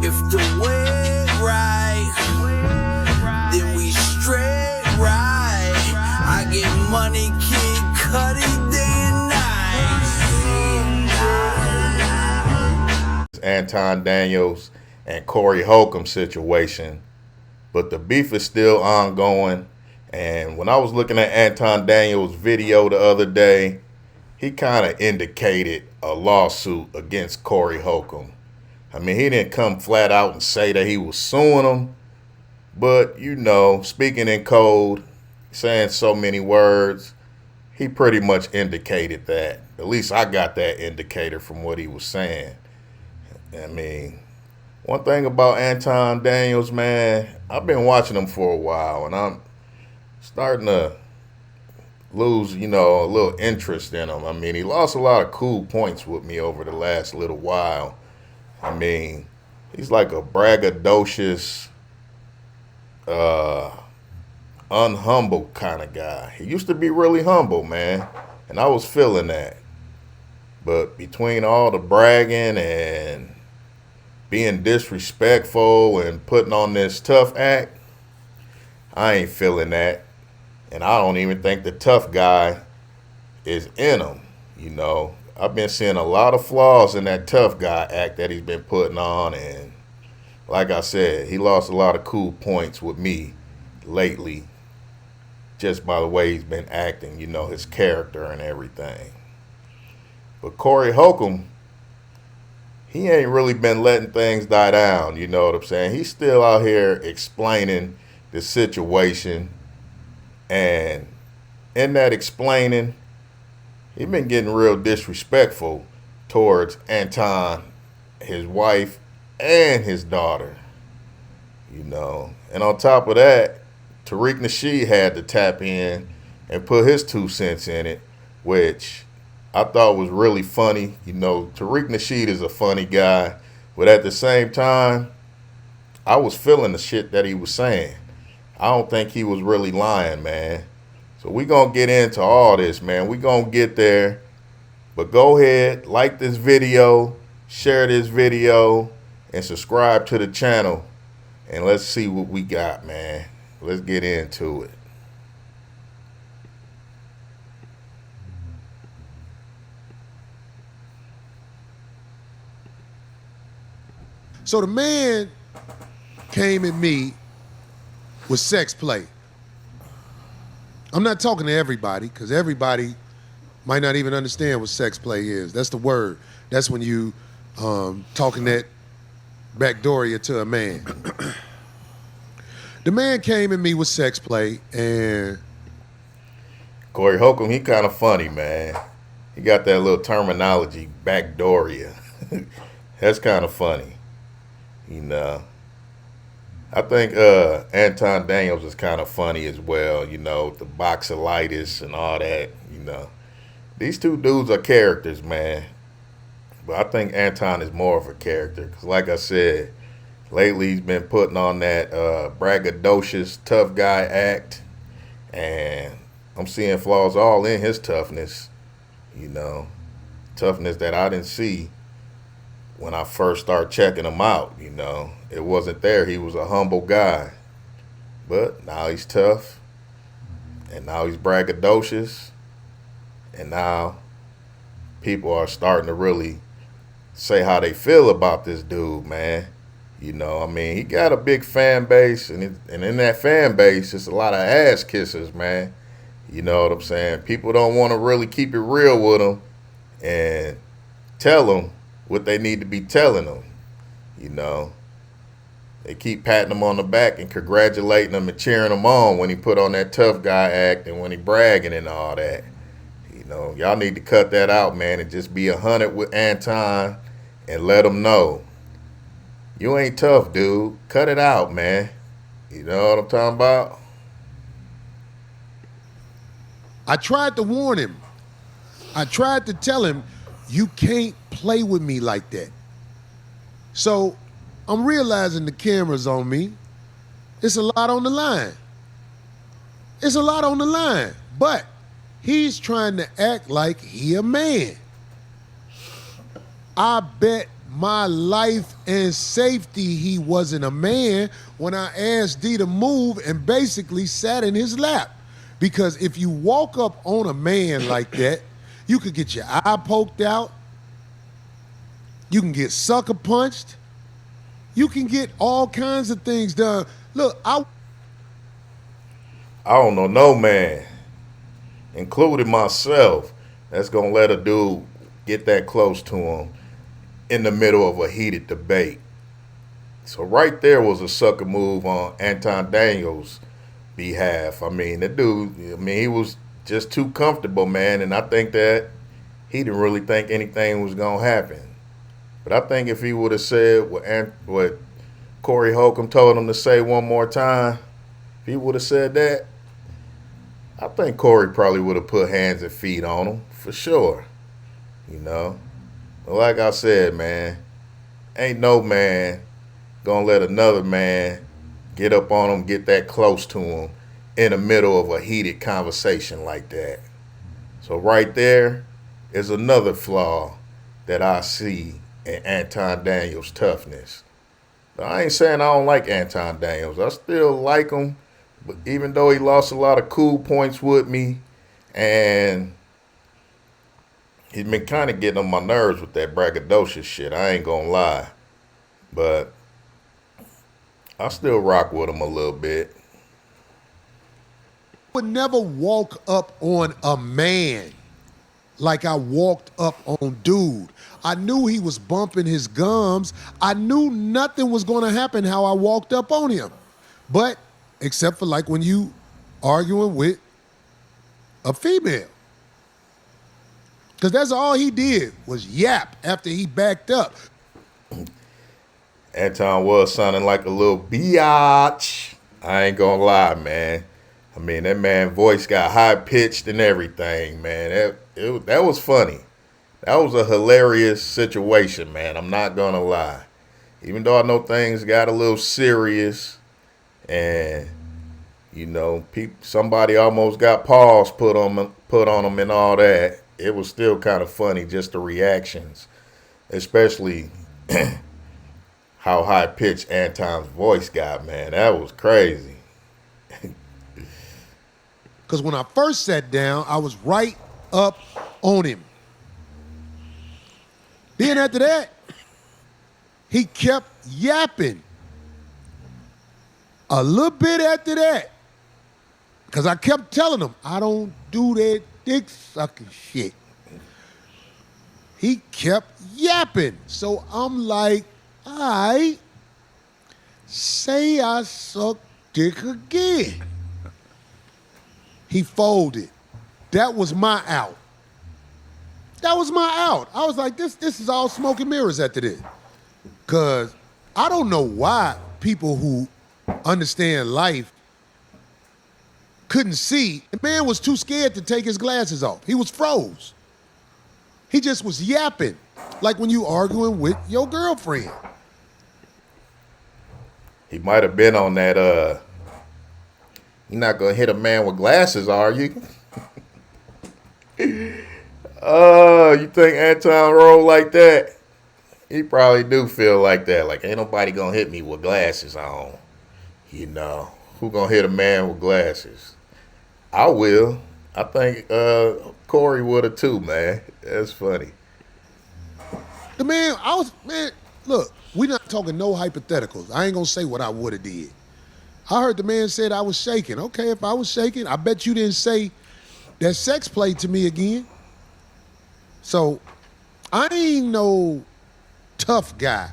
If the way right, then we straight right. I get money, Kid Cudi day and night. Anton Daniels and Corey Holcomb situation, but the beef is still ongoing. And when I was looking at Anton Daniels' video the other day, he kind of indicated a lawsuit against Corey Holcomb. I mean, he didn't come flat out and say that he was suing him, but, you know, speaking in code, saying so many words, he pretty much indicated that. At least I got that indicator from what he was saying. I mean, one thing about Anton Daniels, man, I've been watching him for a while, and I'm starting to lose, you know, a little interest in him. I mean, he lost a lot of cool points with me over the last little while. I mean, he's like a braggadocious, unhumble kind of guy. He used to be really humble, man, and I was feeling that. But between all the bragging and being disrespectful and putting on this tough act, I ain't feeling that. And I don't even think the tough guy is in him, you know. I've been seeing a lot of flaws in that tough guy act that he's been putting on. And like I said, he lost a lot of cool points with me lately just by the way he's been acting, you know, his character and everything. But Corey Holcomb, he ain't really been letting things die down, you know what I'm saying? He's still out here explaining the situation. And in that explaining, he been getting real disrespectful towards Anton, his wife, and his daughter. You know. And on top of that, Tariq Nasheed had to tap in and put his 2 cents in it, which I thought was really funny. You know, Tariq Nasheed is a funny guy, but at the same time, I was feeling the shit that he was saying. I don't think he was really lying, man. So we going to get into all this, man. We going to get there. But go ahead, like this video, share this video, and subscribe to the channel. And let's see what we got, man. Let's get into it. So the man came at me with sex play. I'm not talking to everybody, because everybody might not even understand what sex play is. That's the word. That's when you talking that backdooria to a man. The man came at me with sex play, and Corey Holcomb, he kind of funny, man. He got that little terminology, backdooria. That's kind of funny, you know. I think Anton Daniels is kind of funny as well, you know, the boxolitis and all that, you know. These two dudes are characters, man. But I think Anton is more of a character. Because like I said, lately he's been putting on that braggadocious tough guy act. And I'm seeing flaws all in his toughness, you know. Toughness that I didn't see when I first started checking him out, you know. It wasn't there. He was a humble guy. But now he's tough. And now he's braggadocious. And now people are starting to really say how they feel about this dude, man. You know, I mean, he got a big fan base. And in that fan base, it's a lot of ass kissers, man. You know what I'm saying? People don't want to really keep it real with him and tell them what they need to be telling them, you know. They keep patting him on the back and congratulating him and cheering him on when he put on that tough guy act and when he bragging and all that. You know, y'all need to cut that out, man, and just be 100 with Anton and let him know. You ain't tough, dude. Cut it out, man. You know what I'm talking about? I tried to warn him. I tried to tell him, you can't play with me like that. So I'm realizing the camera's on me. It's a lot on the line. It's a lot on the line. But he's trying to act like he a man. I bet my life and safety, he wasn't a man when I asked D to move and basically sat in his lap. Because if you walk up on a man like that, you could get your eye poked out, you can get sucker punched, you can get all kinds of things done. Look, I don't know no man, including myself, that's gonna let a dude get that close to him in the middle of a heated debate. So right there was a sucker move on Anton Daniels' behalf. I mean, the dude, he was just too comfortable, man, and I think that he didn't really think anything was gonna happen. But I think if he would have said what Corey Holcomb told him to say one more time, if he would have said that, I think Corey probably would have put hands and feet on him, for sure. You know? But like I said, man, ain't no man gonna let another man get up on him, get that close to him in the middle of a heated conversation like that. So right there is another flaw that I see in Anton Daniels' toughness. But I ain't saying I don't like Anton Daniels. I still like him. But even though he lost a lot of cool points with me, and he's been kind of getting on my nerves with that braggadocious shit, I ain't gonna lie. But I still rock with him a little bit. would never walk up on a man like I walked up on dude. I knew he was bumping his gums. I knew nothing was going to happen how I walked up on him. But except for like when you arguing with a female. Because that's all he did was yap after he backed up. Anton was sounding like a little biatch. I ain't gonna lie, man. I mean, that man's voice got high-pitched and everything, man. That was funny. That was a hilarious situation, man. I'm not gonna lie. Even though I know things got a little serious and, you know, somebody almost got paws put on them and all that, it was still kind of funny, just the reactions, especially how high-pitched Anton's voice got, man. That was crazy. Because when I first sat down, I was right up on him. Then after that, he kept yapping. A little bit after that, because I kept telling him, I don't do that dick sucking shit. He kept yapping. So I'm like, all right, say I suck dick again. He folded. That was my out. That was my out. I was like, this is all smoke and mirrors after this. Because I don't know why people who understand life couldn't see. The man was too scared to take his glasses off. He was froze. He just was yapping, like when you arguing with your girlfriend. He might have been on that, you're not going to hit a man with glasses, are you? You think Anton roll like that? He probably do feel like that. Like, ain't nobody going to hit me with glasses on. You know, who going to hit a man with glasses? I will. I think Corey would have too, man. That's funny. The man, look, we not talking no hypotheticals. I ain't going to say what I would have did. I heard the man said I was shaking. Okay, if I was shaking, I bet you didn't say that sex play to me again. So I ain't no tough guy.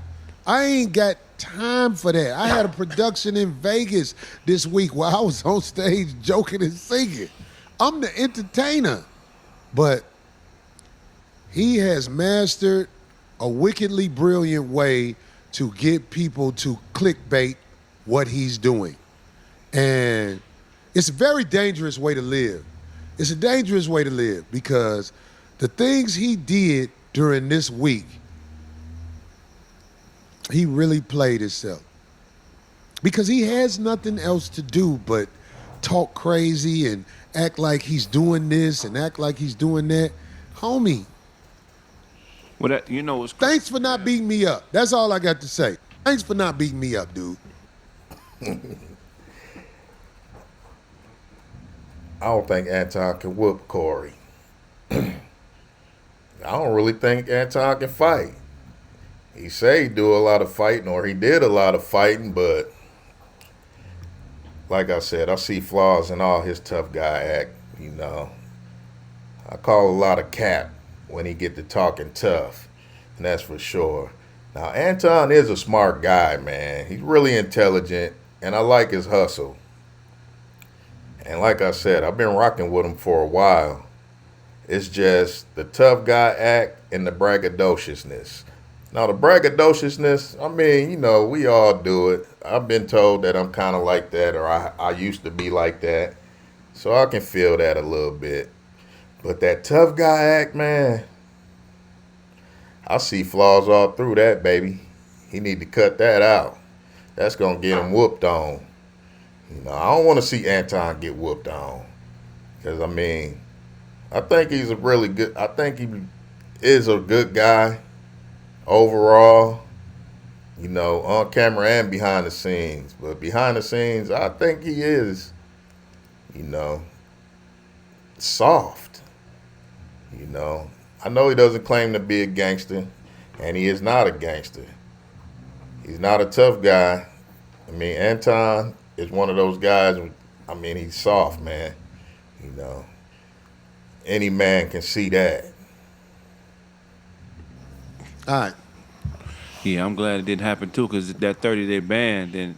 I ain't got time for that. I had a production in Vegas this week where I was on stage joking and singing. I'm the entertainer. But he has mastered a wickedly brilliant way to get people to clickbait what he's doing. And it's a very dangerous way to live. It's a dangerous way to live because the things he did during this week, he really played himself. Because he has nothing else to do but talk crazy and act like he's doing this and act like he's doing that. Homie, Well, that you know what's Thanks for not beating me up. That's all I got to say. Thanks for not beating me up, dude. I don't think Anton can whoop Corey. I don't really think Anton can fight. He say he do a lot of fighting, or he did a lot of fighting, but like I said, I see flaws in all his tough guy act. You know, I call a lot of cap when he get to talking tough, and that's for sure. Now Anton is a smart guy, man. He's really intelligent, and I like his hustle. And like I said, I've been rocking with him for a while. It's just the tough guy act and the braggadociousness. Now, the braggadociousness, I mean, you know, we all do it. I've been told that I'm kind of like that, or I used to be like that. So I can feel that a little bit. But that tough guy act, man, I see flaws all through that, baby. He need to cut that out. That's going to get him whooped on. You know, I don't want to see Anton get whooped on. Because, I mean, I think he's I think he is a good guy overall, you know, on camera and behind the scenes. But behind the scenes, I think he is, you know, soft. You know, I know he doesn't claim to be a gangster, and he is not a gangster. He's not a tough guy. I mean, Anton is one of those guys, I mean, he's soft, man. You know, any man can see that. All right. Yeah, I'm glad it didn't happen too, because that 30-day ban, then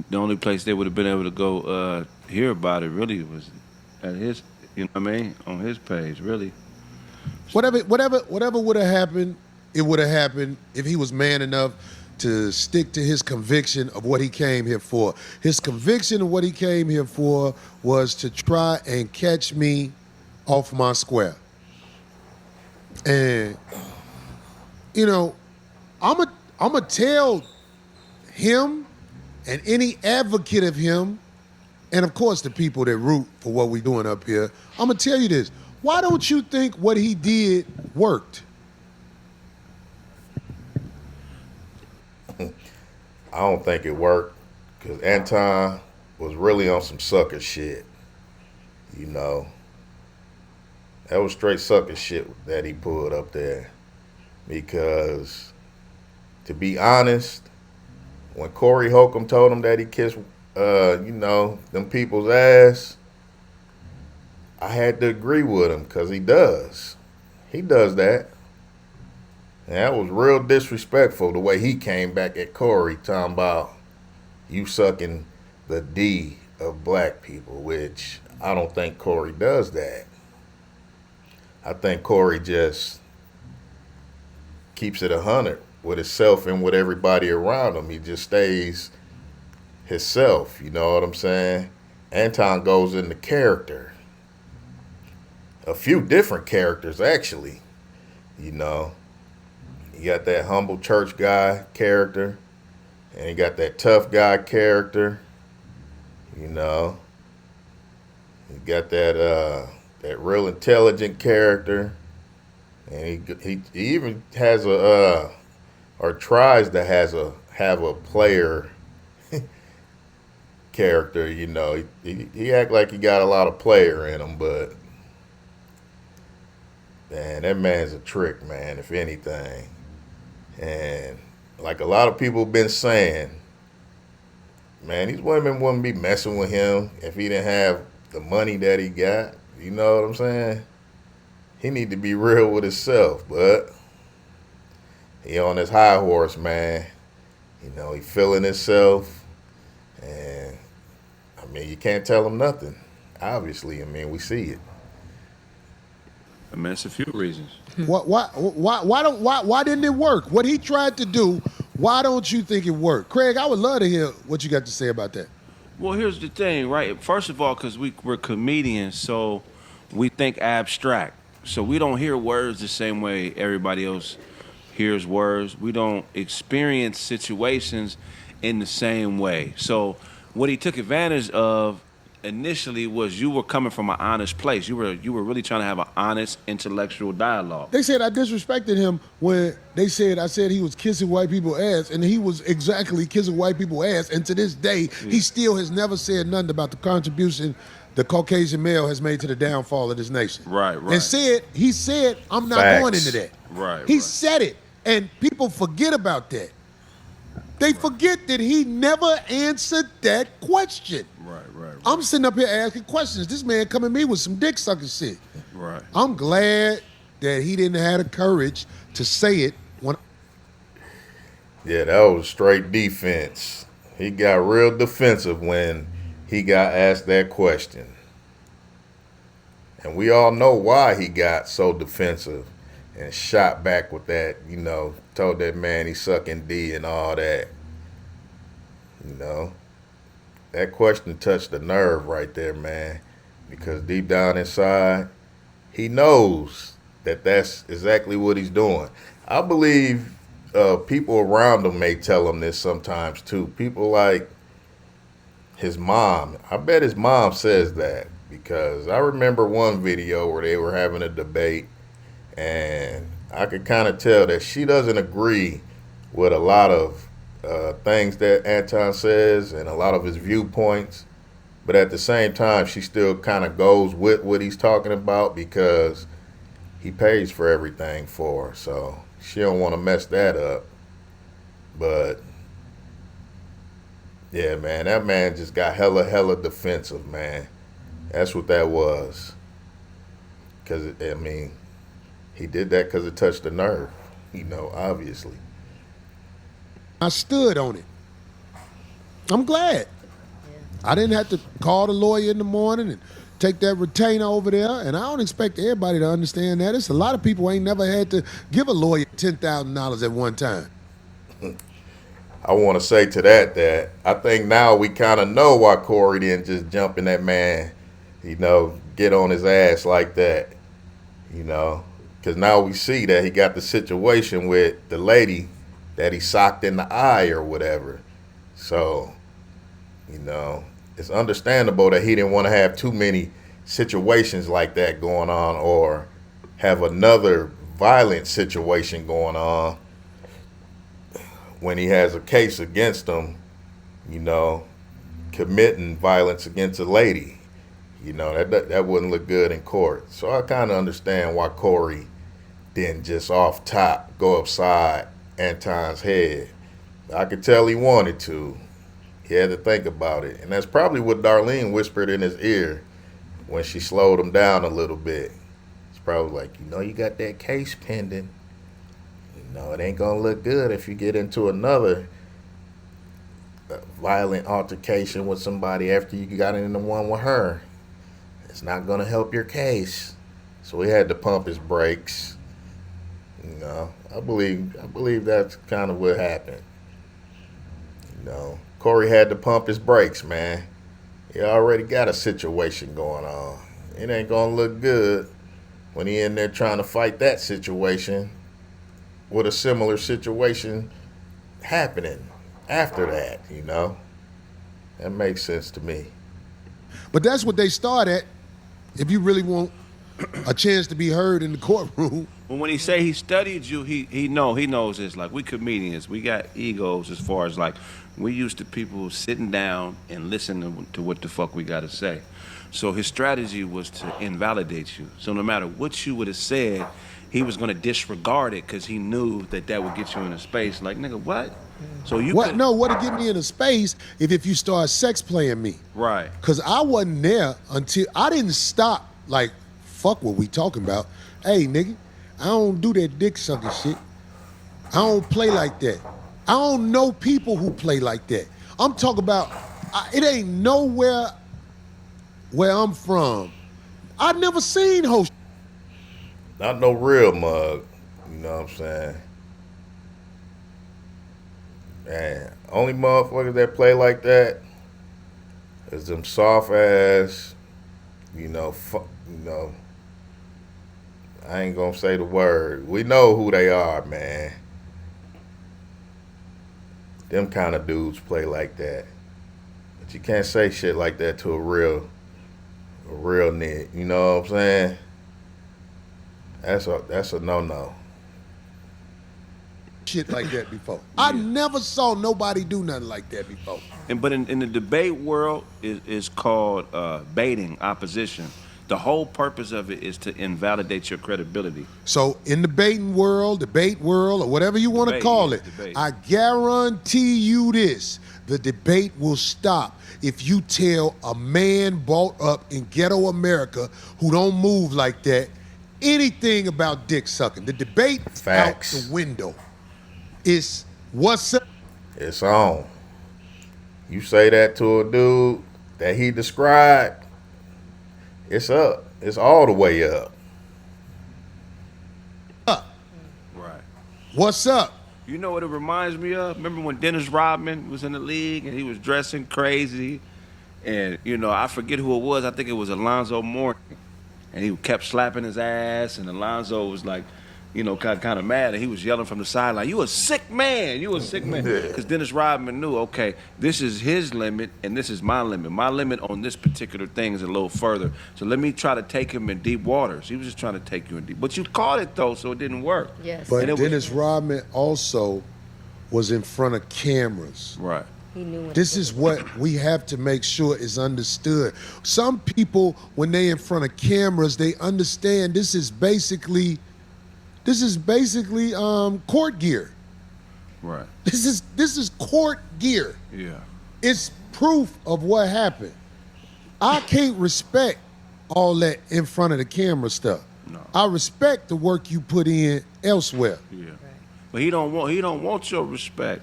the only place they would have been able to go hear about it really was at his, you know what I mean, on his page, really. Whatever would have happened, it would have happened if he was man enough to stick to his conviction of what he came here for. His conviction of what he came here for was to try and catch me off my square. And, you know, I'm a tell him and any advocate of him, and of course the people that root for what we're doing up here, I'm going to tell you this. Why don't you think what he did worked? I don't think it worked because Anton was really on some sucker shit. You know, that was straight sucker shit that he pulled up there. Because, to be honest, when Corey Holcomb told him that he kissed, you know, them people's ass, I had to agree with him because he does. He does that. And that was real disrespectful the way he came back at Corey talking about you sucking the D of black people, which I don't think Corey does that. I think Corey just keeps it 100 with himself and with everybody around him. He just stays himself, you know what I'm saying? Anton goes into character. A few different characters, actually, you know. You got that humble church guy character, and you got that tough guy character, you know. You got that real intelligent character, and he even has or tries to have a player character, you know. He act like he got a lot of player in him, but man, that man's a trick, man, if anything. And like a lot of people have been saying, man, these women wouldn't be messing with him if he didn't have the money that he got. You know what I'm saying? He need to be real with himself, but he on his high horse, man. You know, he feeling himself, and I mean, you can't tell him nothing. Obviously, I mean, we see it. I mean, it's a few reasons. Why didn't it work? What he tried to do, why don't you think it worked? Craig, I would love to hear what you got to say about that. Well, here's the thing, right? First of all, because we're comedians, so we think abstract. So we don't hear words the same way everybody else hears words. We don't experience situations in the same way. So what he took advantage of initially was you were coming from an honest place. You were really trying to have an honest intellectual dialogue. They said I disrespected him when they said I said he was kissing white people ass, and he was exactly kissing white people ass. And to this day, he still has never said nothing about the contribution the Caucasian male has made to the downfall of this nation. Right. And he said, I'm not Facts. going into that. Right. He said it, and people forget about that. They forget that he never answered that question. Right. I'm sitting up here asking questions. This man coming at me with some dick sucking shit. Right. I'm glad that he didn't have the courage to say it when. Yeah, that was straight defense. He got real defensive when he got asked that question. And we all know why he got so defensive and shot back with that, told that man he's sucking D and all that. That question touched the nerve right there, man. Because deep down inside, he knows that that's exactly what he's doing. I believe people around him may tell him this sometimes too. People like his mom. I bet his mom says that, because I remember one video where they were having a debate, and I could kind of tell that she doesn't agree with a lot of things that Anton says and a lot of his viewpoints, but at the same time, she still kind of goes with what he's talking about because he pays for everything for her, so she don't want to mess that up. But yeah, man, that man just got hella defensive, man. That's what that was. Because, he did that because it touched the nerve, obviously. I stood on it. I'm glad. I didn't have to call the lawyer in the morning and take that retainer over there, and I don't expect everybody to understand that. It's a lot of people ain't never had to give a lawyer $10,000 at one time. I want to say to that I think now we kind of know why Corey didn't just jump in that man, get on his ass like that, because now we see that he got the situation with the lady that he socked in the eye or whatever. So, it's understandable that he didn't want to have too many situations like that going on, or have another violent situation going on when he has a case against him, committing violence against a lady. That wouldn't look good in court. So I kind of understand why Corey didn't just off top go upside Anton's head. I could tell he wanted to. He had to think about it. And that's probably what Darlene whispered in his ear when she slowed him down a little bit. It's probably like, you got that case pending. It ain't going to look good if you get into another violent altercation with somebody after you got in the one with her. It's not going to help your case. So he had to pump his brakes. I believe that's kind of what happened. Corey had to pump his brakes, man. He already got a situation going on. It ain't going to look good when he in there trying to fight that situation with a similar situation happening after that, That makes sense to me. But that's what they start at if you really want a chance to be heard in the courtroom. Well, when he say he studied you, he knows this. Like, we comedians, we got egos as far as, like, we used to people sitting down and listening to what the fuck we got to say. So his strategy was to invalidate you. So no matter what you would have said, he was going to disregard it because he knew that would get you in a space. Like, nigga, what? So you What? No, what'd get me in a space if you start sex playing me? Right. Because I wasn't there until I didn't stop. Like, fuck what we talking about. Hey, nigga, I don't do that dick sucking shit. I don't play like that. I don't know people who play like that. I'm talking about, it ain't nowhere where I'm from. I've never seen host. Not no real mug. You know what I'm saying? Man, only motherfuckers that play like that is them soft ass, I ain't gonna say the word. We know who they are, man. Them kind of dudes play like that. But you can't say shit like that to a real a real nigga. You know what I'm saying? That's a no. Shit like that before. I never saw nobody do nothing like that before. But in the debate world is called baiting opposition. The whole purpose of it is to invalidate your credibility. So in the debate world, or whatever you want to Debate, call yeah, it, debate. I guarantee you this: the debate will stop if you tell a man brought up in ghetto America who don't move like that anything about dick sucking. The debate Facts. out the window. It's what's up. It's on. You say that to a dude that he described, it's up. It's all the way up. Right. What's up? You know what it reminds me of? Remember when Dennis Rodman was in the league and he was dressing crazy? And, I forget who it was. I think it was Alonzo Mourning. And he kept slapping his ass, and Alonzo was like, kind of mad, and he was yelling from the sideline, "You a sick man! You a sick man!" Because Dennis Rodman knew, okay, this is his limit, and this is my limit. My limit on this particular thing is a little further. So let me try to take him in deep waters. He was just trying to take you in deep. But you caught it though, so it didn't work. Yes. But And Dennis Rodman also was in front of cameras. Right. He knew what This to is do. what we have to make sure is understood. Some people, when they in front of cameras, they understand this is basically court gear. Right. This is court gear. Yeah. It's proof of what happened. I can't respect all that in front of the camera stuff. No. I respect the work you put in elsewhere. Yeah. But he don't want your respect.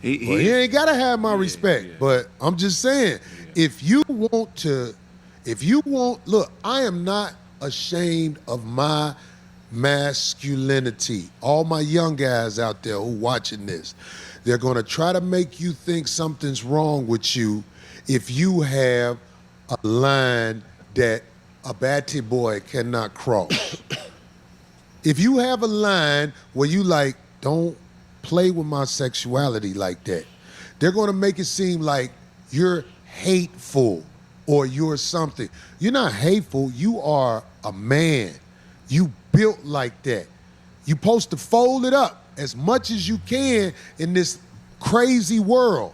Well, he ain't gotta have my respect, but I'm just saying, if you want, look, I am not ashamed of my masculinity. All my young guys out there who watching this, they're gonna try to make you think something's wrong with you if you have a line that a batty boy cannot cross. If you have a line where you like, don't play with my sexuality like that, they're going to make it seem like you're hateful or you're something. You're not hateful. You are a man. You built like that. You're supposed to fold it up as much as you can in this crazy world.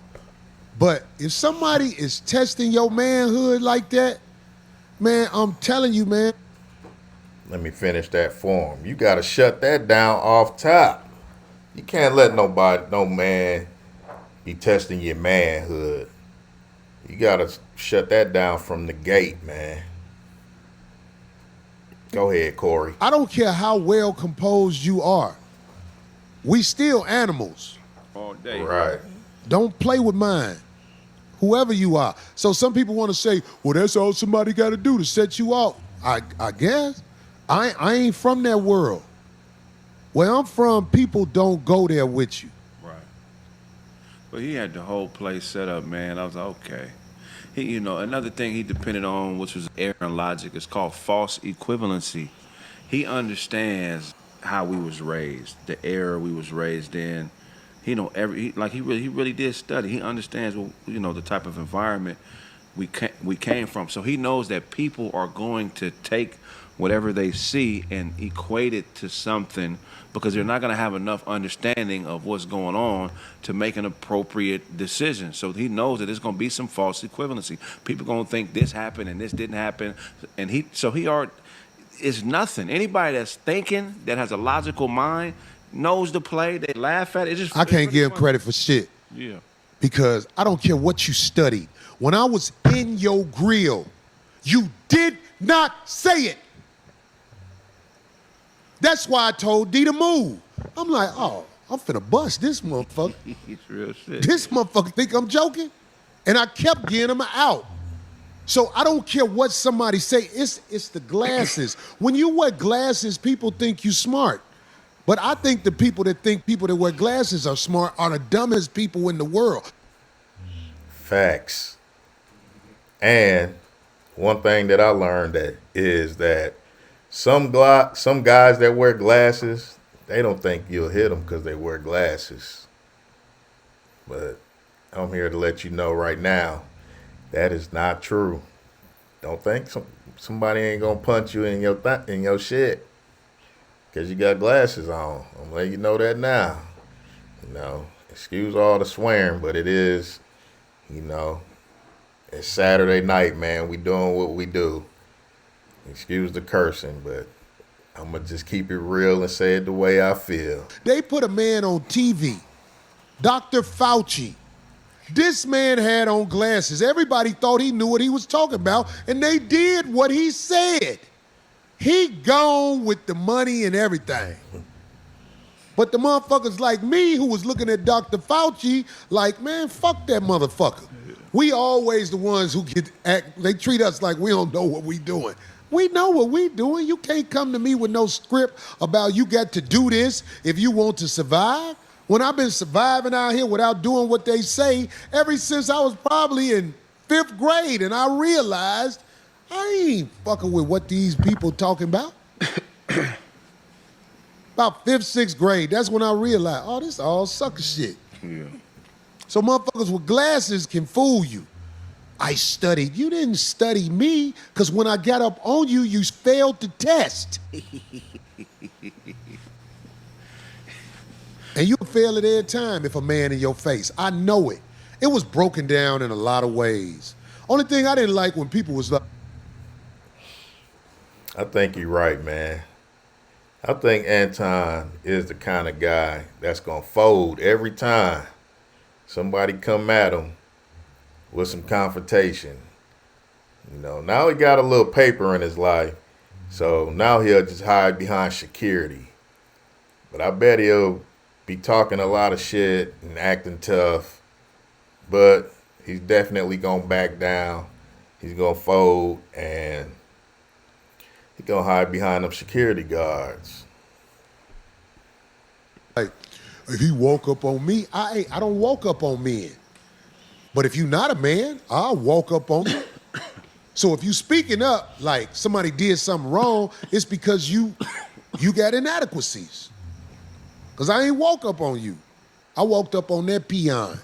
But if somebody is testing your manhood like that, man, I'm telling you, man. Let me finish that for him. You got to shut that down off top. You can't let no man be testing your manhood. You got to shut that down from the gate, man. Go ahead, Corey. I don't care how well composed you are. We still animals. All day. Right. Don't play with mine, whoever you are. So some people want to say, well, that's all somebody got to do to set you off. I guess. I ain't from that world. Where I'm from, people don't go there with you. Right. But he had the whole place set up, man. I was like, okay. He, another thing he depended on, which was error and logic, is called false equivalency. He understands how we was raised, the era we was raised in. He really did study. He understands, the type of environment we came from. So he knows that people are going to take whatever they see and equate it to something because they're not going to have enough understanding of what's going on to make an appropriate decision. So he knows that there's going to be some false equivalency. People are going to think this happened and this didn't happen. And it's nothing. Anybody that's thinking, that has a logical mind, knows the play, they laugh at it. I can't give him credit for shit. Yeah. Because I don't care what you studied. When I was in your grill, you did not say it. That's why I told D to move. I'm like, oh, I'm finna bust this motherfucker. He's real shit. This motherfucker think I'm joking? And I kept getting him out. So I don't care what somebody say. It's the glasses. When you wear glasses, people think you smart. But I think the people that think people that wear glasses are smart are the dumbest people in the world. Facts. And one thing that I learned is that some guys that wear glasses, they don't think you'll hit them because they wear glasses. But I'm here to let you know right now, that is not true. don't think somebody ain't gonna punch you in your shit because you got glasses on. I'm letting you know that now. You know, excuse all the swearing, but it is, you know, it's Saturday night, man. We doing what we do. Excuse the cursing, but I'm gonna just keep it real and say it the way I feel. They put a man on TV, Dr. Fauci. This man had on glasses. Everybody thought he knew what he was talking about, and they did what he said. He gone with the money and everything. But the motherfuckers like me who was looking at Dr. Fauci like, man, fuck that motherfucker. We always the ones who they treat us like we don't know what we doing. We know what we doing. You can't come to me with no script about you got to do this if you want to survive. When I've been surviving out here without doing what they say ever since I was probably in 5th grade, and I realized I ain't fucking with what these people talking about. About 5th, 6th grade, that's when I realized, oh, this all sucker shit. Yeah. So motherfuckers with glasses can fool you. I studied. You didn't study me, because when I got up on you, you failed the test. And you'll fail it every time if a man in your face. I know it. It was broken down in a lot of ways. Only thing I didn't like when people was like, I think you're right, man. I think Anton is the kind of guy that's gonna fold every time somebody come at him with some confrontation. You know, now he got a little paper in his life, so now he'll just hide behind security. But I bet he'll be talking a lot of shit and acting tough, but he's definitely gonna back down. He's gonna fold, and he's gonna hide behind them security guards. he woke up on me. I don't woke up on men. But if you not a man, I'll walk up on you. So if you speaking up like somebody did something wrong, it's because you got inadequacies. Because I ain't woke up on you. I walked up on that peon.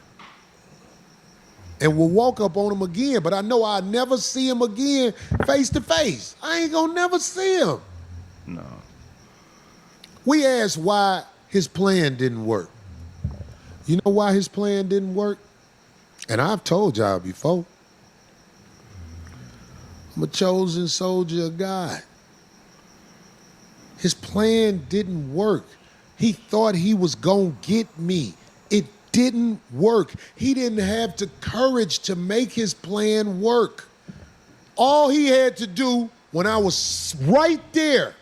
And will walk up on him again, but I know I'll never see him again face to face. I ain't gonna never see him. No. We asked why his plan didn't work. You know why his plan didn't work? And I've told y'all before. I'm a chosen soldier of God. His plan didn't work. He thought he was gonna get me. It didn't work. He didn't have the courage to make his plan work. All he had to do when I was right there,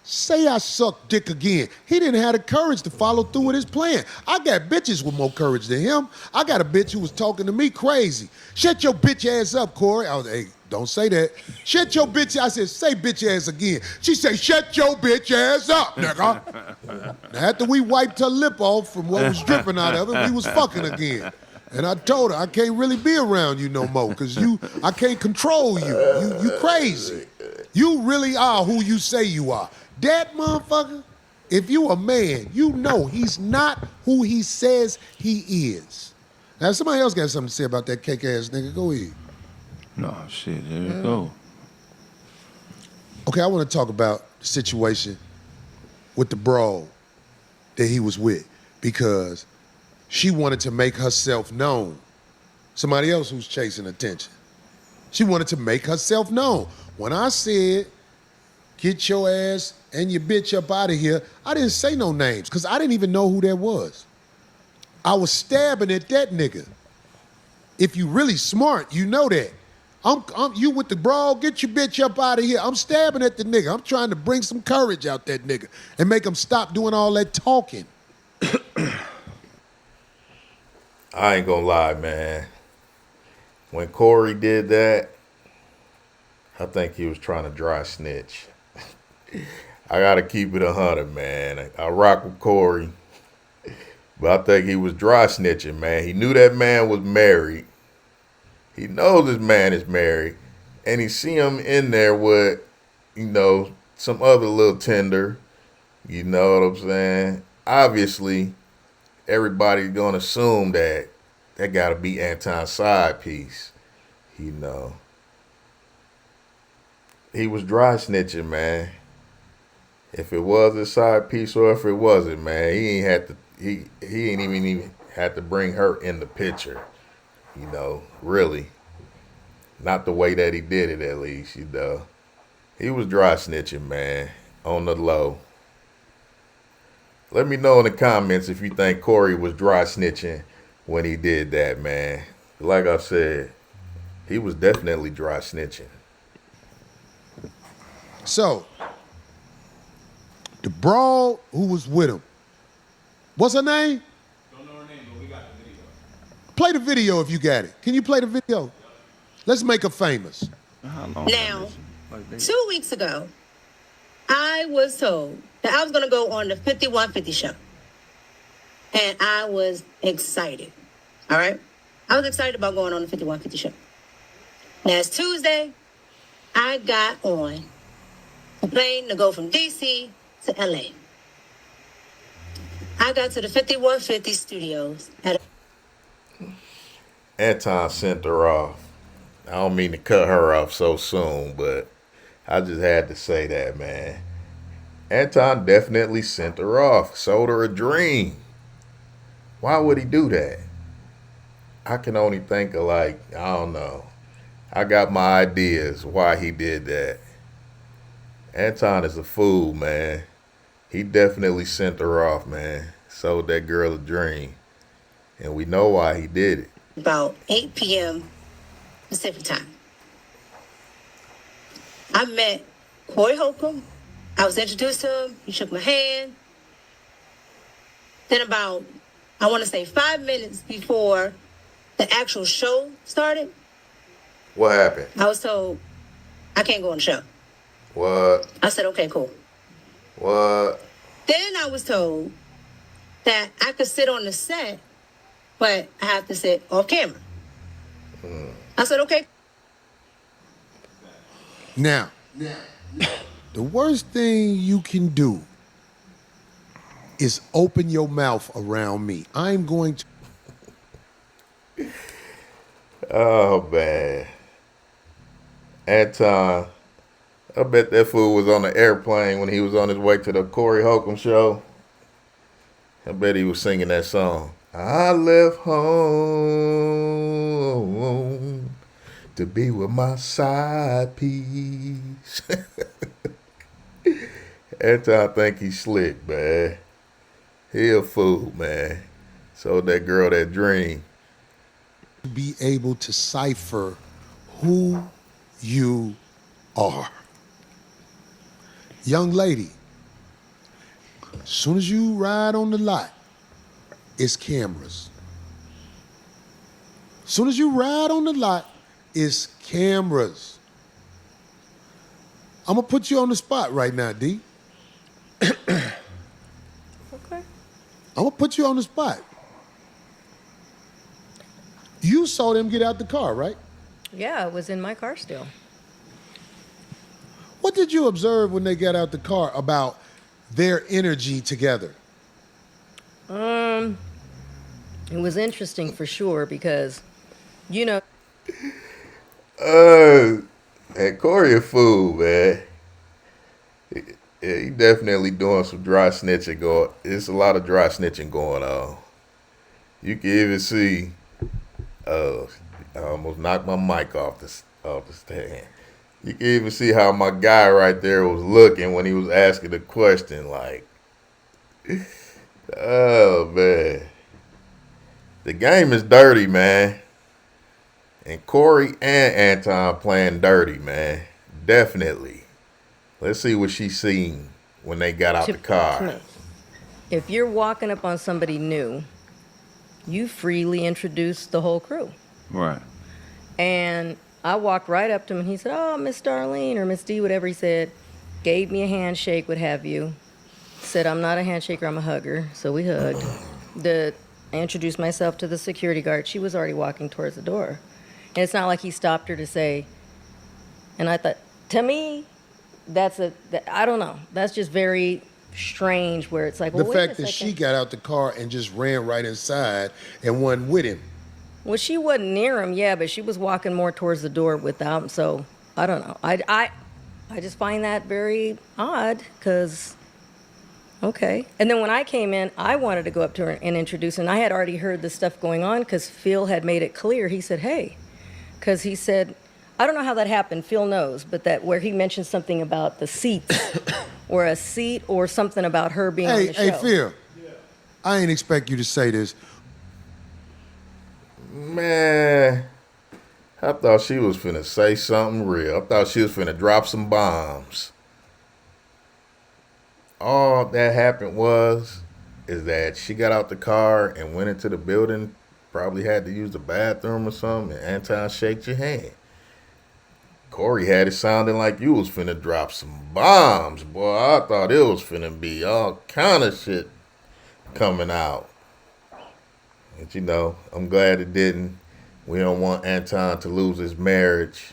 say I sucked dick again. He didn't have the courage to follow through with his plan. I got bitches with more courage than him. I got a bitch who was talking to me crazy. Shut your bitch ass up, Corey. I was like, hey, don't say that. Shut your bitch. I said, say bitch ass again. She said, shut your bitch ass up, nigga. Now, after we wiped her lip off from what was dripping out of it, we was fucking again. And I told her, I can't really be around you no more, because I can't control you. You crazy. You really are who you say you are. That motherfucker, if you a man, you know he's not who he says he is. Now, if somebody else got something to say about that cake ass nigga, go ahead. No, shit, there you go. Okay, I want to talk about the situation with the bro that he was with, because she wanted to make herself known. Somebody else who's chasing attention. She wanted to make herself known. When I said, get your ass and your bitch up out of here, I didn't say no names, because I didn't even know who that was. I was stabbing at that nigga. If you really smart, you know that. You with the brawl, get your bitch up out of here. I'm stabbing at the nigga. I'm trying to bring some courage out that nigga and make him stop doing all that talking. I ain't gonna lie, man. When Corey did that, I think he was trying to dry snitch. I gotta keep it 100, man. I rock with Corey, but I think he was dry snitching, man. He knew that man was married. He knows this man is married, and he see him in there with, some other little tender. You know what I'm saying? Obviously, everybody's gonna assume that gotta be Anton's side piece, he was dry snitching, man. If it was a side piece or if it wasn't, man, he ain't even had to bring her in the picture. You know, really. Not the way that he did it, at least, you know. He was dry snitching, man, on the low. Let me know in the comments if you think Corey was dry snitching when he did that, man. Like I said, he was definitely dry snitching. So, the broad who was with him, what's her name? Don't know her name, but we got the video. Play the video if you got it. Can you play the video? Let's make her famous. Now, 2 weeks ago, I was told that I was going to go on the 5150 show. And I was excited. All right? I was excited about going on the 5150 show. Now, it's Tuesday. I got on a plane to go from D.C. to L.A. I got to the 5150 studios at Anton sent her off. I don't mean to cut her off so soon, but I just had to say that, man. Anton definitely sent her off, sold her a dream. Why would he do that? I can only think of I don't know. I got my ideas why he did that. Anton is a fool, man. He definitely sent her off, man. Sold that girl a dream. And we know why he did it. about 8 p.m. Pacific time. I met Corey Holcomb. I was introduced to him. He shook my hand. Then about, I want to say 5 minutes before the actual show started. What happened? I was told I can't go on the show. What? I said, okay, cool. What? Then I was told that I could sit on the set, but I have to sit off camera. I said, okay. Now, the worst thing you can do is open your mouth around me. I'm going to. Oh, man. Anton, I bet that fool was on the airplane when he was on his way to the Corey Holcomb show. I bet he was singing that song. I left home to be with my side piece. Anton think he's slick, man. He a fool, man. Sold that girl that dream. Be able to cipher who you are. Young lady, as soon as you ride on the lot, it's cameras. As soon as you ride on the lot, it's cameras. I'm gonna put you on the spot right now, D. Okay. I'm gonna put you on the spot. You saw them get out the car, right? Yeah, it was in my car still. What did you observe when they got out the car about their energy together? It was interesting for sure because, you know. And Corey a fool, man. He definitely doing some dry snitching going. There's a lot of dry snitching going on. You can even see. I almost knocked my mic off the stand. You can even see how my guy right there was looking when he was asking the question. Like, oh man, the game is dirty, man. And Corey and Anton playing dirty, man. Definitely. Let's see what she seen when they got out the car. If you're walking up on somebody new, you freely introduce the whole crew. Right. And I walked right up to him and he said, "Oh, Miss Darlene," or Miss D, whatever he said, gave me a handshake, what have you. Said, "I'm not a handshaker, I'm a hugger." So we hugged. I introduced myself to the security guard. She was already walking towards the door. And it's not like he stopped her to say, and I thought, to me, I don't know. That's just very strange where it's like, well, The wait fact a that second. she got out the car and just ran right inside and wasn't with him. Well, she wasn't near him, yeah, but she was walking more towards the door without him, so I don't know. I just find that very odd because, okay. And then when I came in, I wanted to go up to her and introduce her. And I had already heard the stuff going on because Phil had made it clear. He said, hey, because he said, I don't know how that happened. Phil knows, but that where he mentioned something about the seats or a seat or something about her being on the show. Hey, Phil, I ain't expect you to say this. Man, I thought she was finna say something real. I thought she was finna drop some bombs. All that happened is that she got out the car and went into the building, probably had to use the bathroom or something, and Anton shaked your hand. Corey had it sounding like you was finna drop some bombs, boy. I thought it was finna be all kind of shit coming out. But you know, I'm glad it didn't. We don't want Anton to lose his marriage,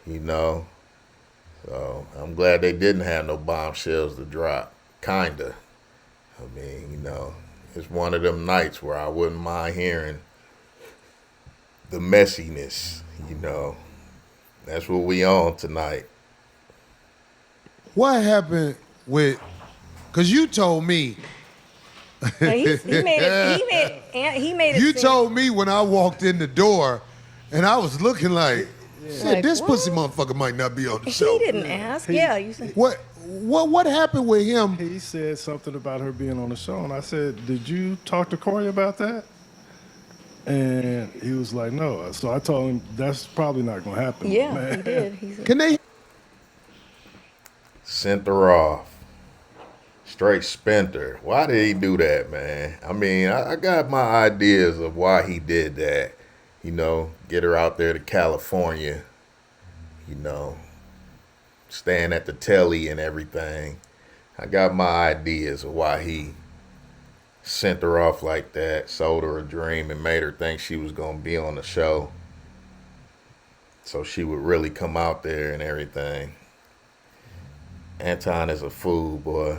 you know. So I'm glad they didn't have no bombshells to drop. Kinda. I mean, you know, it's one of them nights where I wouldn't mind hearing the messiness, you know. That's what we on tonight. What happened with, because you told me. He made it. You seem- told me when I walked in the door, and I was looking like, shit, Like, this what? pussy motherfucker might not be on the show. He didn't ask. Yeah, you said. What happened with him? He said something about her being on the show, and I said, "Did you talk to Corey about that?" And he was like, "No." So I told him that's probably not going to happen. Yeah, man. he did. He said, Can they? Sent her off. Straight spent her. Why did he do that, man? I mean, I got my ideas of why he did that. You know, get her out there to California. You know, staying at the telly and everything. I got my ideas of why he sent her off like that, sold her a dream, and made her think she was going to be on the show. So she would really come out there and everything. Anton is a fool, boy.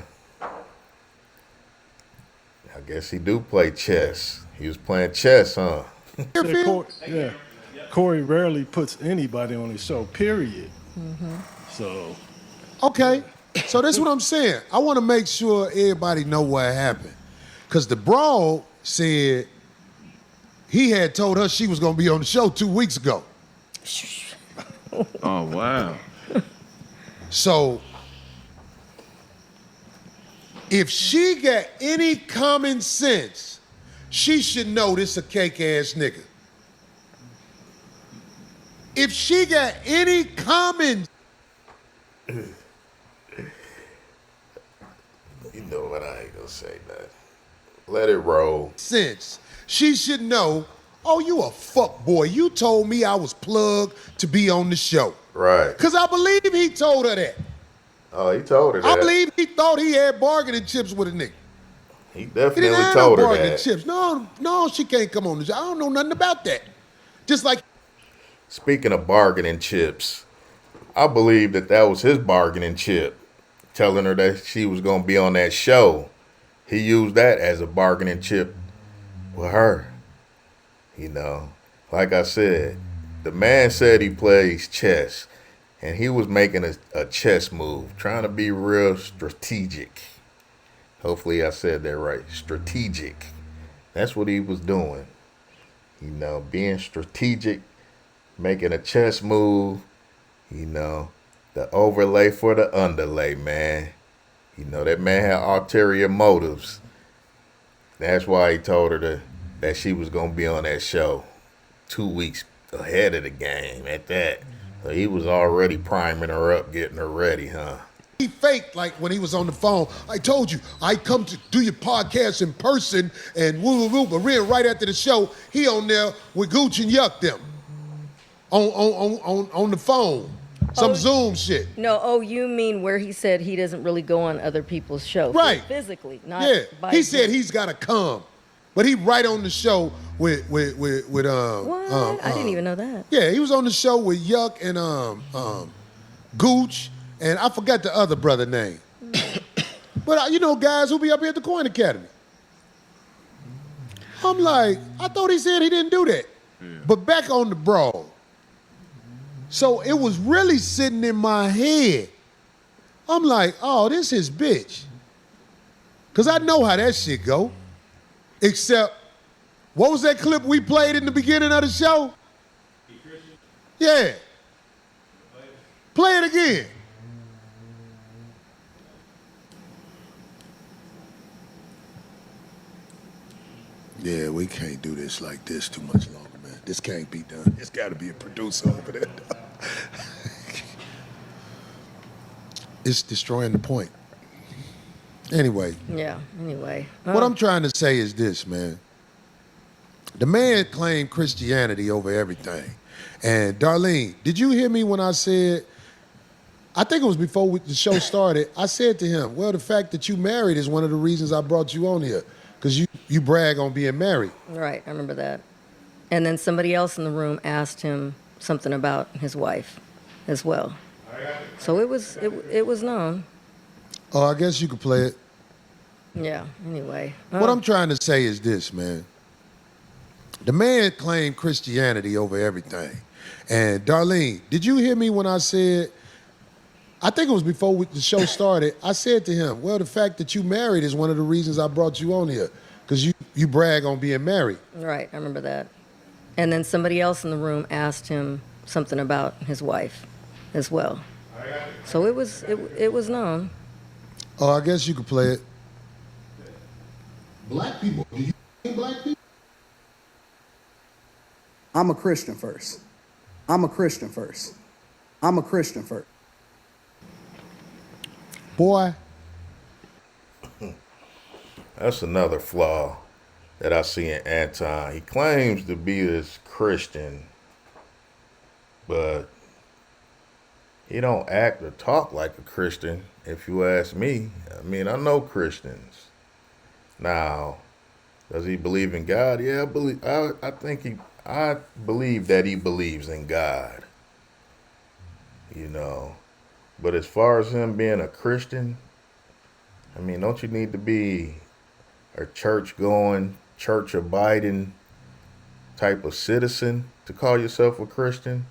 I guess he do play chess. He was playing chess, huh? Yeah, Corey rarely puts anybody on his show, period. So, Okay, so that's what I'm saying. I want to make sure everybody know what happened. Because the broad said he had told her she was going to be on the show 2 weeks ago. Oh, wow. So if she got any common sense, she should know this a cake-ass nigga. If she got any common, You know what? I ain't gonna say that. Let it roll. sense, she should know, oh, you a fuck boy. You told me I was plugged to be on the show. Right. Because I believe he told her that. Oh, he told her that. I believe he thought he had bargaining chips with a nigga. He He definitely didn't have told no her bargaining that. chips. No, she can't come on the show. I don't know nothing about that. Just like Speaking of bargaining chips, I believe that was his bargaining chip, telling her that she was going to be on that show. He used that as a bargaining chip with her. You know, like I said, the man said he plays chess, and he was making a chess move, trying to be real strategic. Hopefully I said that right. Strategic. That's what he was doing. You know, being strategic, making a chess move, you know, the overlay for the underlay, man. You know, that man had ulterior motives. That's why he told her that she was going to be on that show 2 weeks ahead of the game at that. So he was already priming her up, getting her ready, huh? he faked, like when he was on the phone. I told you, I come to do your podcast in person and woo. But then right after the show, he on there with Gooch and Yuck them on the phone. Some Zoom shit. No, you mean where he said he doesn't really go on other people's shows. Right. Physically, not Yeah, by he said Zoom. he's got to come, but he right on the show with What? I didn't even know that. Yeah, he was on the show with Yuck and Gooch, and I forgot the other brother name. But you know, guys who be up here at the Coin Academy. I'm like, I thought he said he didn't do that. But back on the brawl. So it was really sitting in my head I'm like, oh, this is bitch. Because I know how that shit go. Except, what was that clip we played in the beginning of the show? Yeah. Play it again. Yeah, we can't do this like this too much longer, man. This can't be done. There's got to be a producer over there. It's destroying the point. Anyway. Yeah, anyway. What I'm trying to say is this, man. The man claimed Christianity over everything. And Darlene, did you hear me when I said, I think it was before the show started, I said to him, well, the fact that you married is one of the reasons I brought you on here. Because you brag on being married. Right, I remember that. And then somebody else in the room asked him something about his wife as well. So it was known. Oh, I guess you could play it. Yeah, anyway. What I'm trying to say is this, man. The man claimed Christianity over everything. And Darlene, did you hear me when I said, I think it was before the show started, I said to him, well, the fact that you married is one of the reasons I brought you on here. Because you brag on being married. Right, I remember that. And then somebody else in the room asked him something about his wife as well. So it was known. Oh, I guess you could play it. Black people, do you think black people? I'm a Christian first. I'm a Christian first. I'm a Christian first. Boy. That's another flaw that I see in Anton. He claims to be this Christian, but he don't act or talk like a Christian, if you ask me. I mean, I know Christians. Now, does he believe in God? Yeah, I believe that he believes in God. You know. But as far as him being a Christian, I mean, don't you need to be a church-going, church-abiding type of citizen to call yourself a Christian?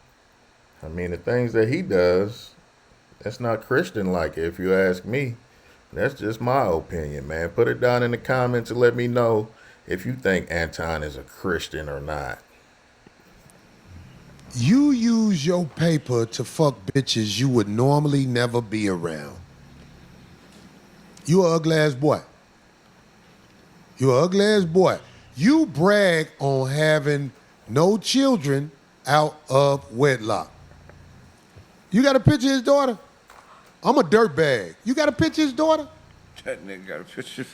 I mean, the things that he does, that's not Christian-like, if you ask me. That's just my opinion, man. Put it down in the comments and let me know if you think Anton is a Christian or not. You use your paper to fuck bitches you would normally never be around. You an ugly ass boy. You an ugly ass boy. You brag on having no children out of wedlock. You got a picture of his daughter? I'm a dirtbag. You got a picture of his daughter? That nigga got a picture.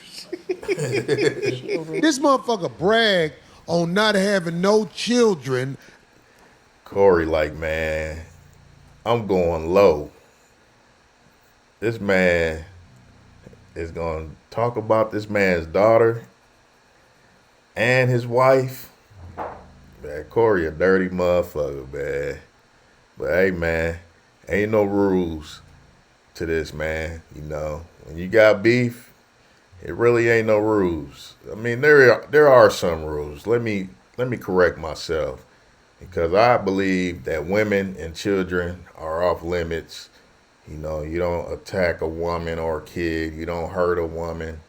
This motherfucker brag on not having no children. Corey, like, man, I'm going low. This man is going to talk about this man's daughter and his wife. Man, Corey a dirty motherfucker, man. But hey, man, ain't no rules to this, man. You know, when you got beef, it really ain't no rules. I mean, there are some rules. Let me correct myself, because I believe that women and children are off limits. You know, you don't attack a woman or a kid. You don't hurt a woman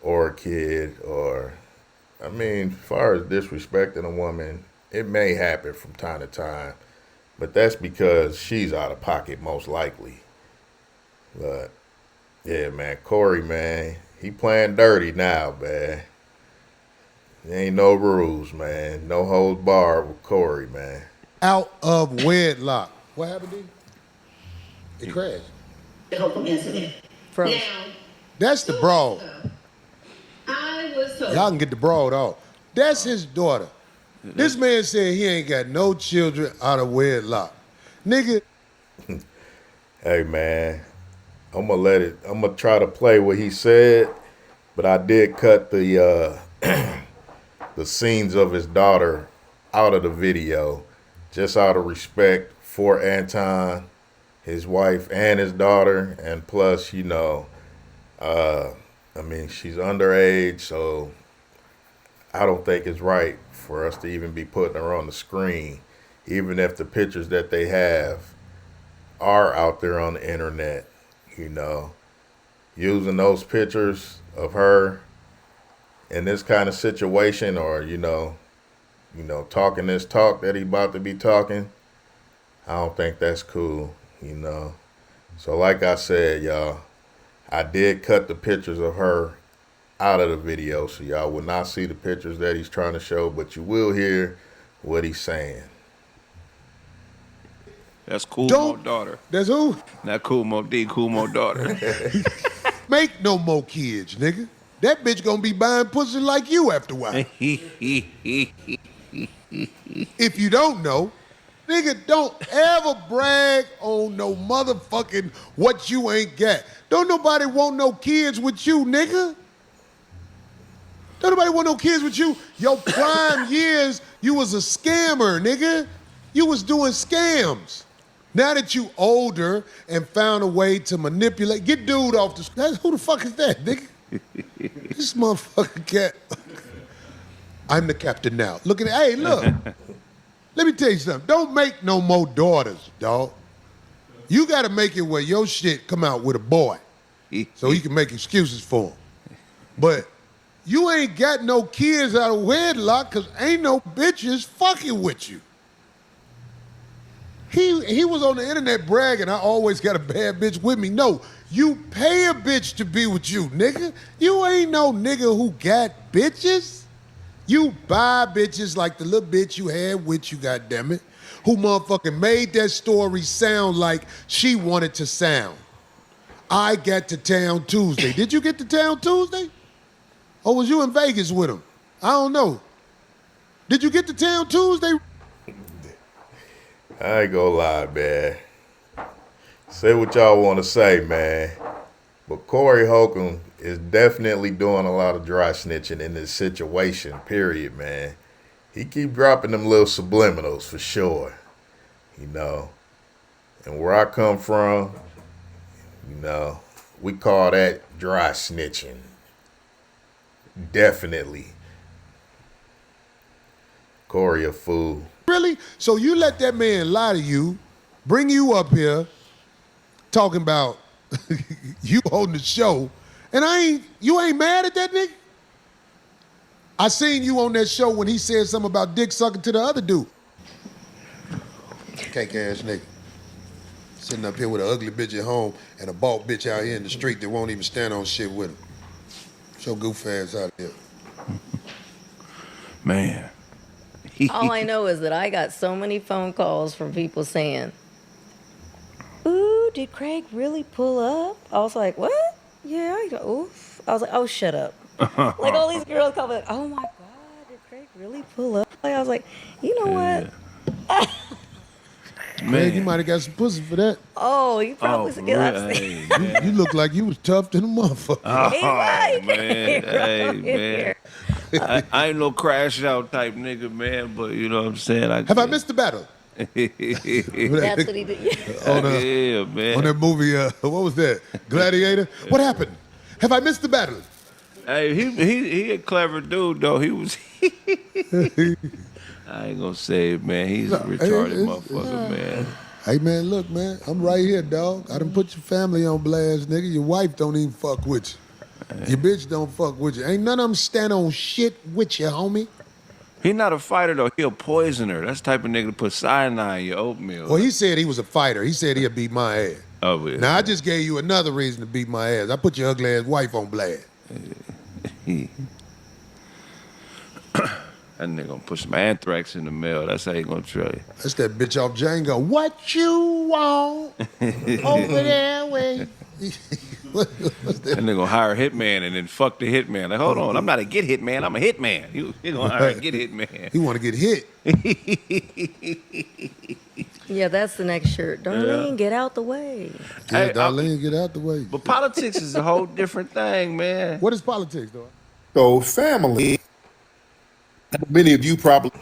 or a kid. Or, I mean, as far as disrespecting a woman, it may happen from time to time, but that's because she's out of pocket, most likely. But yeah, man, Corey, man, he playing dirty now, man. There ain't no rules, man. No holds barred with Corey, man. Out of wedlock. What happened, D? It crashed. The Holcomb incident. Froze. Now, That's the broad. I was told. Y'all can get the broad off. That's his daughter. This man said he ain't got no children out of wedlock. Nigga. Hey, man, I'm gonna try to play what he said, but I did cut the the scenes of his daughter out of the video, just out of respect for Anton, his wife, and his daughter. And plus, you know, I mean, she's underage, so I don't think it's right for us to even be putting her on the screen, even if the pictures that they have are out there on the internet. you know, using those pictures of her in this kind of situation, or talking this talk that he about to be talking, I don't think that's cool, So like I said, y'all, I did cut the pictures of her out of the video, so y'all will not see the pictures that he's trying to show, but you will hear what he's saying. That's Cool Mo daughter. That's who? Not Cool Mo D, Cool Mo daughter. Make no more kids, nigga. That bitch gonna be buying pussy like you after a while. If you don't know, nigga, don't ever brag on no motherfucking what you ain't got. Don't nobody want no kids with you, nigga. Don't nobody want no kids with you. Your prime years, you was a scammer, nigga. You was doing scams. Now that you older and found a way to manipulate, get dude off the. Who the fuck is that, nigga? This motherfucking cat. I'm the captain now. Look at it. Hey, look. Let me tell you something. Don't make no more daughters, dog. You got to make it where your shit come out with a boy, so you can make excuses for him. But you ain't got no kids out of wedlock because ain't no bitches fucking with you. He was on the internet bragging, I always got a bad bitch with me. No, you pay a bitch to be with you, nigga. You ain't no nigga who got bitches. You buy bitches like the little bitch you had with you, goddammit, who motherfucking made that story sound like she wanted to sound. I got to town Tuesday. Did you get to town Tuesday? Or was you in Vegas with him? I don't know. Did you get to town Tuesday? I ain't gonna lie, man. Say what y'all want to say, man. But Corey Holcomb is definitely doing a lot of dry snitching in this situation, period, man. He keep dropping them little subliminals for sure, And where I come from, we call that dry snitching. Definitely. Corey a fool. Really? So you let that man lie to you, bring you up here, talking about you holding the show, and you ain't mad at that nigga? I seen you on that show when he said something about dick sucking to the other dude. Cake ass nigga. Sitting up here with an ugly bitch at home and a bald bitch out here in the street that won't even stand on shit with him. Show goof ass out here. Man. All I know is that I got so many phone calls from people saying, ooh, did Craig really pull up? I was like, what? Yeah, I go, oof. I was like, oh, shut up. Like all these girls call me like, oh my God, did Craig really pull up? I was like, you know what? Man, you might have got some pussy for that. Oh, you probably really? You look like you was tough than a motherfucker. Man. Hey, man. I ain't no crash out type nigga, man, but you know what I'm saying? Have I missed the battle? That's what he did. Yeah, man. On that movie, what was that? Gladiator? What happened? Have I missed the battle? Hey, he a clever dude, though. He was... I ain't gonna say it, man. He's a retarded motherfucker, man. Hey, man, look, man. I'm right here, dog. I done put your family on blast, nigga. Your wife don't even fuck with you. Your bitch don't fuck with you. Ain't none of them stand on shit with you, homie. He not a fighter, though. He a poisoner. That's the type of nigga to put cyanide in your oatmeal. Well, he said he was a fighter. He said he'd beat my ass. Oh, yeah. Now, I just gave you another reason to beat my ass. I put your ugly ass wife on blast. That nigga gonna put some anthrax in the mail. That's how he gonna try you. That's that bitch off Django. What you want over there where What's that nigga gonna hire a hitman and then fuck the hitman. Like, hold on, I'm not a get hitman, I'm a hitman. He gonna hire a get hitman. He wanna get hit. Yeah, that's the next shirt. Darlene, get out the way. Yeah, Hey, Darlene, get out the way. But politics is a whole different thing, man. What is politics, though? So family, many of you probably.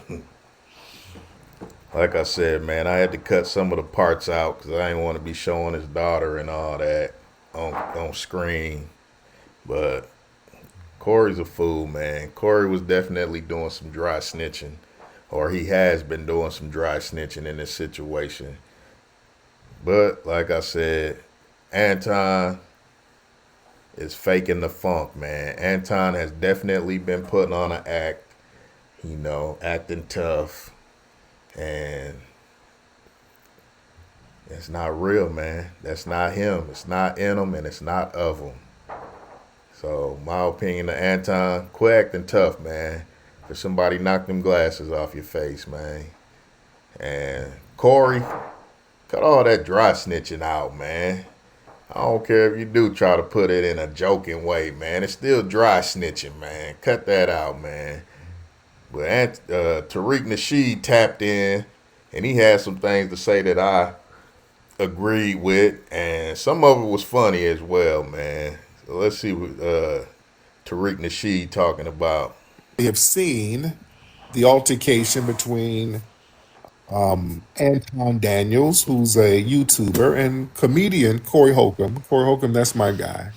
Like I said, man, I had to cut some of the parts out because I didn't want to be showing his daughter and all that on screen. But Corey's a fool, man. Corey was definitely doing some dry snitching, or he has been doing some dry snitching in this situation. But like I said, Anton is faking the funk, man. Anton has definitely been putting on an act, acting tough, and it's not real, man. That's not him. It's not in him, and it's not of him. So, my opinion of Anton, quit acting tough, man. For somebody knock them glasses off your face, man. And Corey, cut all that dry snitching out, man. I don't care if you do try to put it in a joking way, man. It's still dry snitching, man. Cut that out, man. But Tariq Nasheed tapped in, and he had some things to say that I agreed with, and some of it was funny as well, man. So let's see what Tariq Nasheed talking about. We have seen the altercation between Anton Daniels, who's a YouTuber, and comedian Corey Holcomb. Corey Holcomb, that's my guy.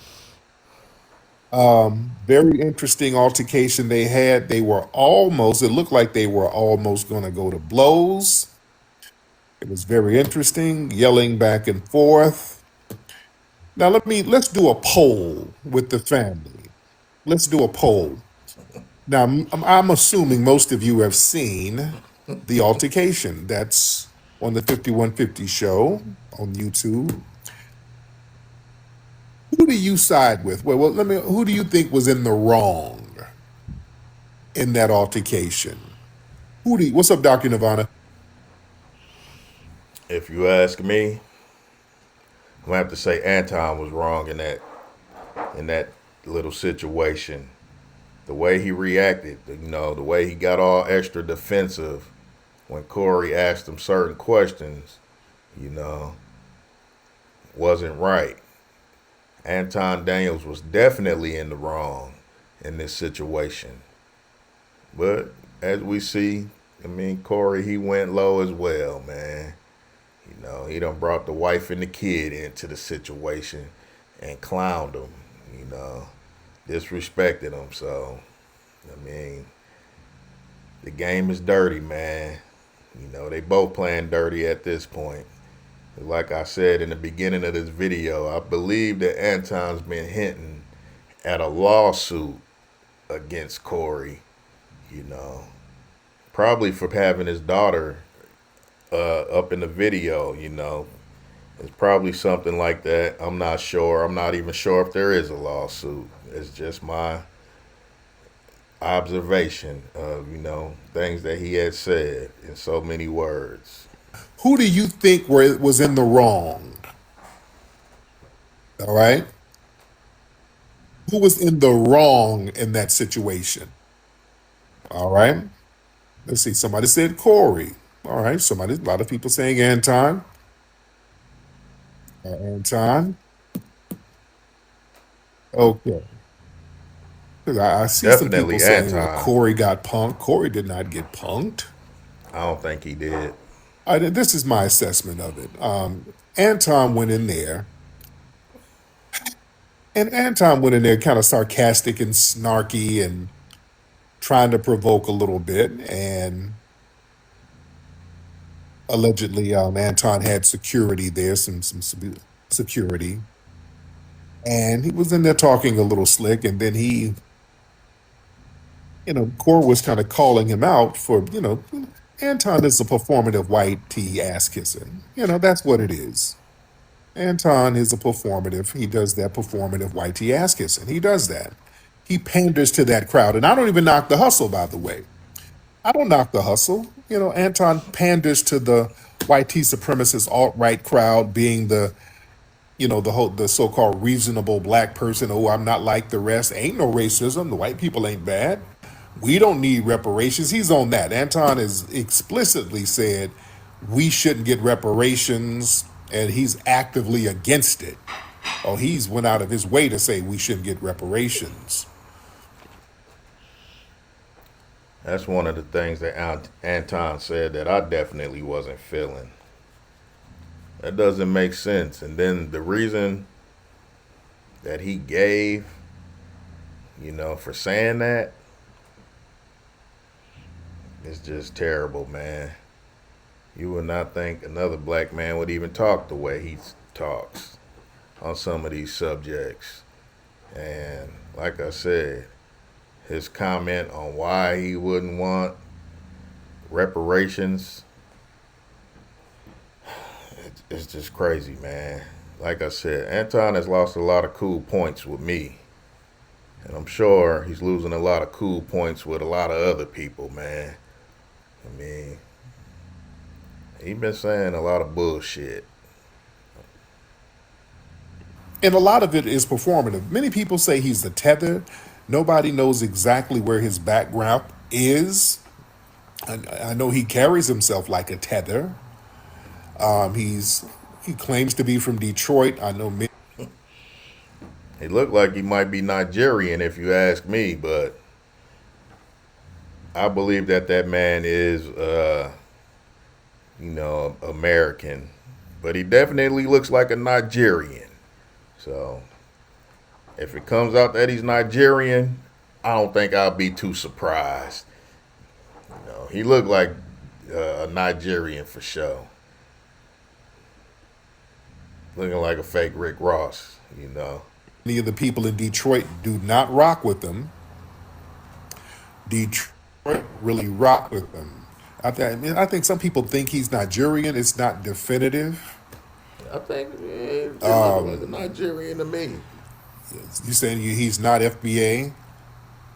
Very interesting altercation they had. It looked like they were almost going to go to blows. It was very interesting, yelling back and forth. Now let's do a poll with the family. Let's do a poll. Now I'm assuming most of you have seen the altercation. That's on the 5150 show on YouTube. Who do you side with? Who do you think was in the wrong in that altercation? What's up, Dr. Nirvana? If you ask me, I'm gonna have to say Anton was wrong in that little situation. The way he reacted, the way he got all extra defensive when Corey asked him certain questions, wasn't right. Anton Daniels was definitely in the wrong in this situation. But as we see, Corey, he went low as well, man. He done brought the wife and the kid into the situation and clowned them, disrespected them. So, the game is dirty, man. They both playing dirty at this point. Like I said in the beginning of this video, I believe that Anton's been hinting at a lawsuit against Corey, probably for having his daughter up in the video, It's probably something like that. I'm not sure. I'm not even sure if there is a lawsuit. It's just my observation of, things that he had said in so many words. Who do you think was in the wrong? All right. Who was in the wrong in that situation? All right. Let's see. Somebody said Corey. All right. A lot of people saying Anton. Anton. Okay. 'Cause I see some people Definitely saying Anton. Corey got punked. Corey did not get punked. I don't think he did. This is my assessment of it. Anton went in there, and Anton went in there kind of sarcastic and snarky and trying to provoke a little bit. And allegedly, Anton had security there, some security. And he was in there talking a little slick, and then Corey was kind of calling him out for, Anton is a performative white tea ass kissing. That's what it is. Anton is a performative. He does that performative white tea ass kissing. He does that. He panders to that crowd. And I don't even knock the hustle, by the way. I don't knock the hustle. Anton panders to the white tea supremacist alt-right crowd, being the so-called reasonable black person. Oh, I'm not like the rest. Ain't no racism. The white people ain't bad. We don't need reparations. He's on that. Anton has explicitly said we shouldn't get reparations, and he's actively against it. Oh, he's went out of his way to say we shouldn't get reparations. That's one of the things that Anton said that I definitely wasn't feeling. That doesn't make sense. And then the reason that he gave, for saying that, is just terrible, man. You would not think another black man would even talk the way he talks. on some of these subjects. And like I said, his comment on why he wouldn't want reparations, it's just crazy, man. Like I said, Anton has lost a lot of cool points with me. And I'm sure he's losing a lot of cool points with a lot of other people, man. I mean, he been saying a lot of bullshit. And a lot of it is performative. Many people say he's the tether. Nobody knows exactly where his background is. I know he carries himself like a tether. He claims to be from Detroit. I know many. He looked like he might be Nigerian if you ask me, but I believe that man is, American. But he definitely looks like a Nigerian. So if it comes out that he's Nigerian, I don't think I'll be too surprised. He looked like a Nigerian for sure. Looking like a fake Rick Ross. Many of the people in Detroit do not rock with him. Detroit really rock with him. I think some people think he's Nigerian. It's not definitive. I think he looks like a Nigerian to me. You saying he's not FBA?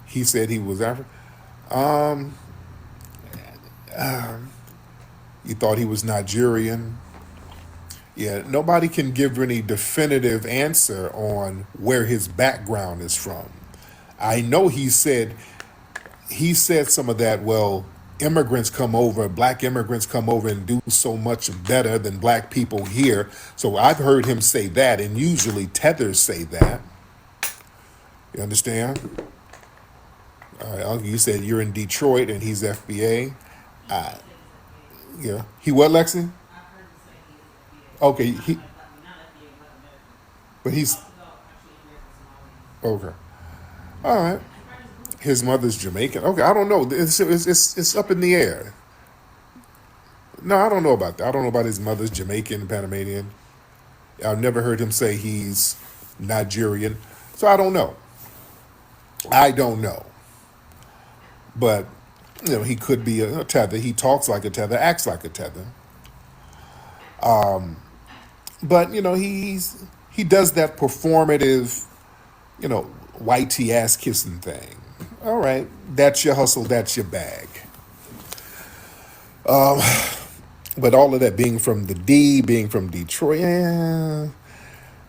He said he was African. You thought he was Nigerian. Yeah, nobody can give any definitive answer on where his background is from. I know he said some of that, well, black immigrants come over and do so much better than black people here. So I've heard him say that, and usually tethers say that. You understand? All right, you said you're in Detroit and he's FBA. Yeah. He what, Lexi? Okay, but he's okay. All right. His mother's Jamaican. Okay, I don't know. It's up in the air. No, I don't know about that. I don't know about his mother's Jamaican, Panamanian. I've never heard him say he's Nigerian, so I don't know. But he could be a tether. He talks like a tether, acts like a tether. But he does that performative, white tea ass kissing thing. All right, that's your hustle, that's your bag. But all of that being from the D, being from Detroit,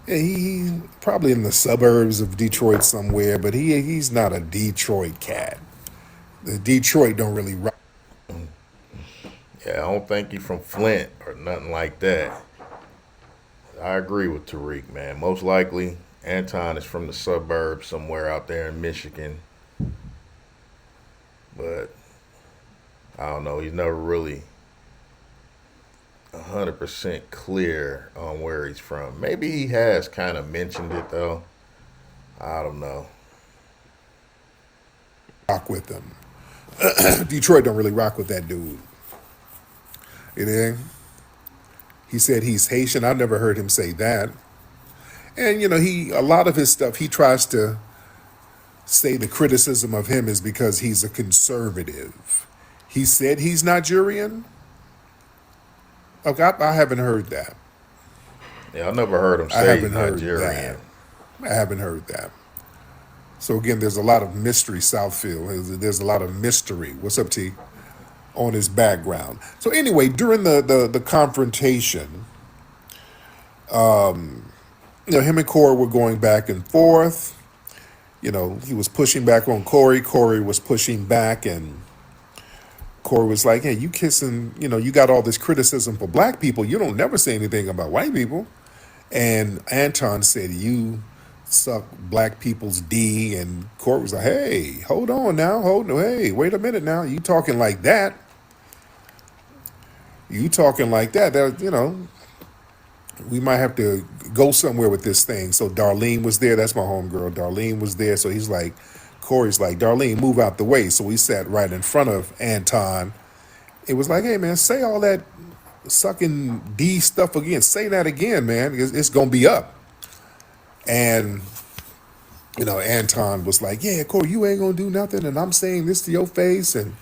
he's probably in the suburbs of Detroit somewhere, but he's not a Detroit cat. The Detroit don't really rock. Yeah, I don't think he's from Flint or nothing like that. I agree with Tariq, man. Most likely, Anton is from the suburbs somewhere out there in Michigan. But I don't know. He's never really 100% clear on where he's from. Maybe he has kind of mentioned it, though. I don't know. Rock with them. Detroit don't really rock with that dude. You know? He said he's Haitian. I've never heard him say that. And a lot of his stuff, he tries to say the criticism of him is because he's a conservative. He said he's Nigerian. Okay, I haven't heard that. Yeah, I never heard him say he's Nigerian. I haven't heard that. So again, there's a lot of mystery, Southfield. There's a lot of mystery. What's up, T? On his background. So anyway, during the confrontation, him and Corey were going back and forth. He was pushing back on Corey. Corey was pushing back, and Corey was like, "Hey, you kissing? You got all this criticism for black people. You don't never say anything about white people." And Anton said, "You suck black people's D," and Corey was like, "Hey, hold on now, hey, wait a minute now. You talking like that? That we might have to go somewhere with this thing." So Darlene was there. That's my homegirl. Darlene was there. So Corey's like, "Darlene, move out the way." So we sat right in front of Anton. It was like, "Hey, man, say all that sucking D stuff again. Say that again, man. It's going to be up." And Anton was like, "Yeah, Corey, you ain't gonna do nothing, and I'm saying this to your face." And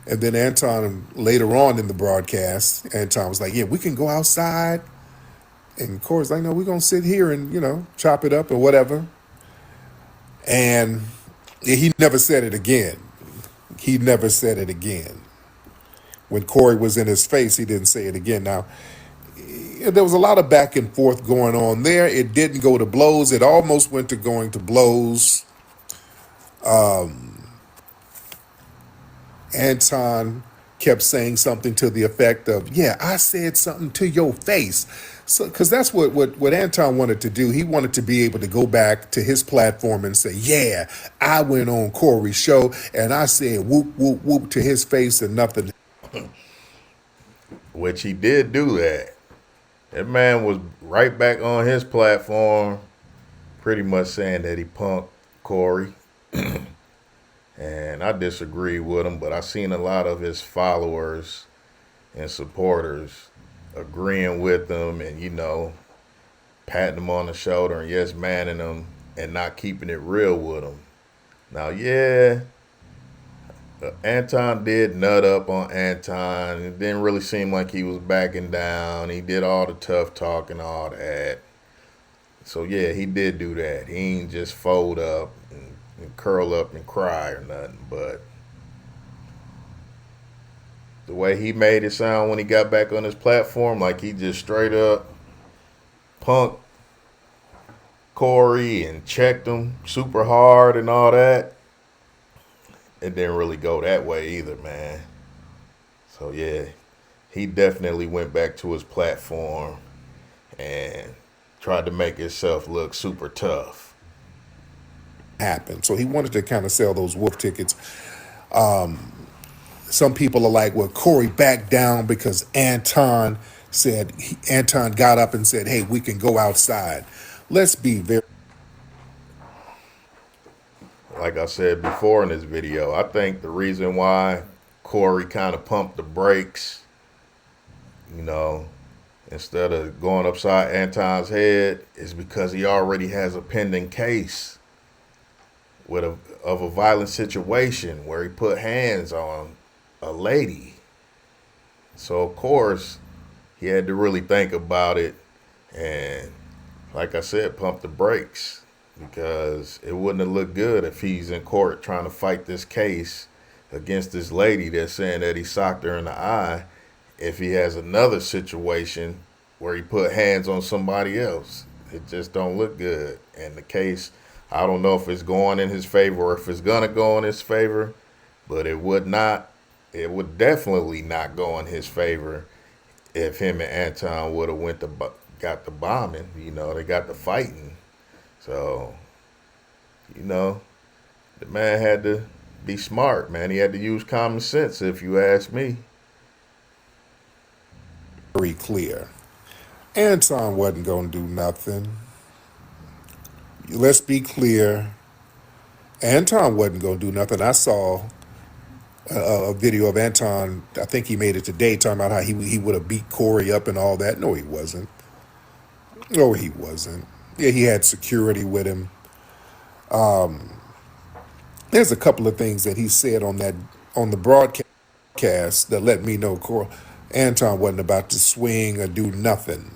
then Anton, later on in the broadcast, Anton was like, "Yeah, we can go outside." And Corey's like, "No, we're gonna sit here and chop it up or whatever." And he never said it again. He never said it again. When Corey was in his face, he didn't say it again. Now, there was a lot of back and forth going on there. It didn't go to blows. It almost went to going to blows. Anton kept saying something to the effect of, "Yeah, I said something to your face." So, because that's what Anton wanted to do. He wanted to be able to go back to his platform and say, "Yeah, I went on Corey's show and I said whoop, whoop, whoop to his face and nothing." Which he did do that. That man was right back on his platform, pretty much saying that he punked Corey. And I disagree with him, but I seen a lot of his followers and supporters agreeing with him and, patting him on the shoulder and yes manning him and not keeping it real with him. Now, yeah, Anton did nut up on Anton. It didn't really seem like he was backing down. He did all the tough talk and all that. So, yeah, he did do that. He ain't just fold up and curl up and cry or nothing. But the way he made it sound when he got back on his platform, like he just straight up punked Corey and checked him super hard and all that, it didn't really go that way either, man. So, yeah, he definitely went back to his platform and tried to make himself look super tough. Happened. So he wanted to kind of sell those wolf tickets. Some people are like, well, Corey backed down because Anton got up and said, "Hey, we can go outside." Let's be very. Like I said before in this video, I think the reason why Corey kind of pumped the brakes, instead of going upside Anton's head, is because he already has a pending case of a violent situation where he put hands on a lady. So of course he had to really think about it and, like I said, pump the brakes, because it wouldn't have looked good if he's in court trying to fight this case against this lady that's saying that he socked her in the eye, if he has another situation where he put hands on somebody else. It just don't look good. And the case, I don't know if it's going in his favor or if it's gonna go in his favor, but it would definitely not go in his favor if him and Anton would have got the bombing. They got the fighting. So, the man had to be smart, man. He had to use common sense, if you ask me. Very clear. Anton wasn't going to do nothing. Let's be clear. Anton wasn't going to do nothing. I saw a video of Anton, I think he made it today, talking about how he would have beat Corey up and all that. No, he wasn't. No, he wasn't. Yeah, he had security with him. There's a couple of things that he said on the broadcast that let me know Anton wasn't about to swing or do nothing.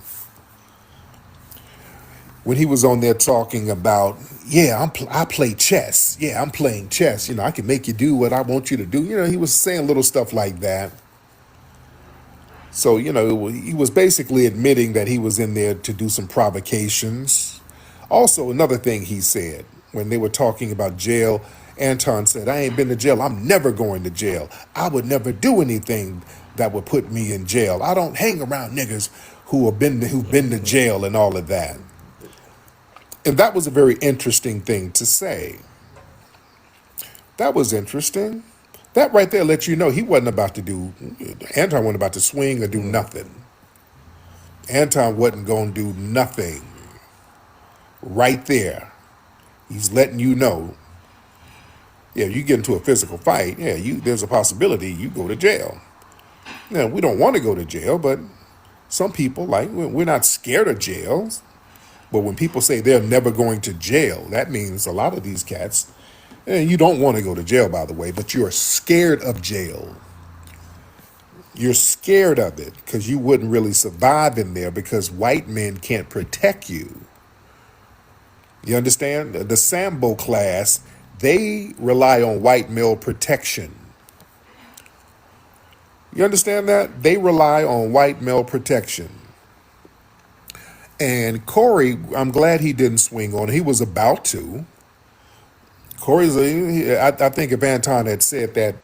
When he was on there talking about, yeah, I play chess. Yeah, I'm playing chess. I can make you do what I want you to do. He was saying little stuff like that. So, he was basically admitting that he was in there to do some provocations. Also, another thing he said, when they were talking about jail, Anton said, "I ain't been to jail. I'm never going to jail. I would never do anything that would put me in jail. I don't hang around niggas who've been to jail and all of that." And that was a very interesting thing to say. That was interesting. That right there lets you know Anton wasn't about to swing or do nothing. Anton wasn't going to do nothing. Right there. He's letting you know, yeah, you get into a physical fight, yeah, there's a possibility you go to jail. Now, we don't want to go to jail, but some people, we're not scared of jails. But when people say they're never going to jail, that means a lot of these cats, and you don't want to go to jail, by the way, but you're scared of jail. You're scared of it because you wouldn't really survive in there because white men can't protect you. You understand? The Sambo class, they rely on white male protection. You understand that? They rely on white male protection. And Corey, I'm glad he didn't swing on it. He was about to. I think if Anton had said that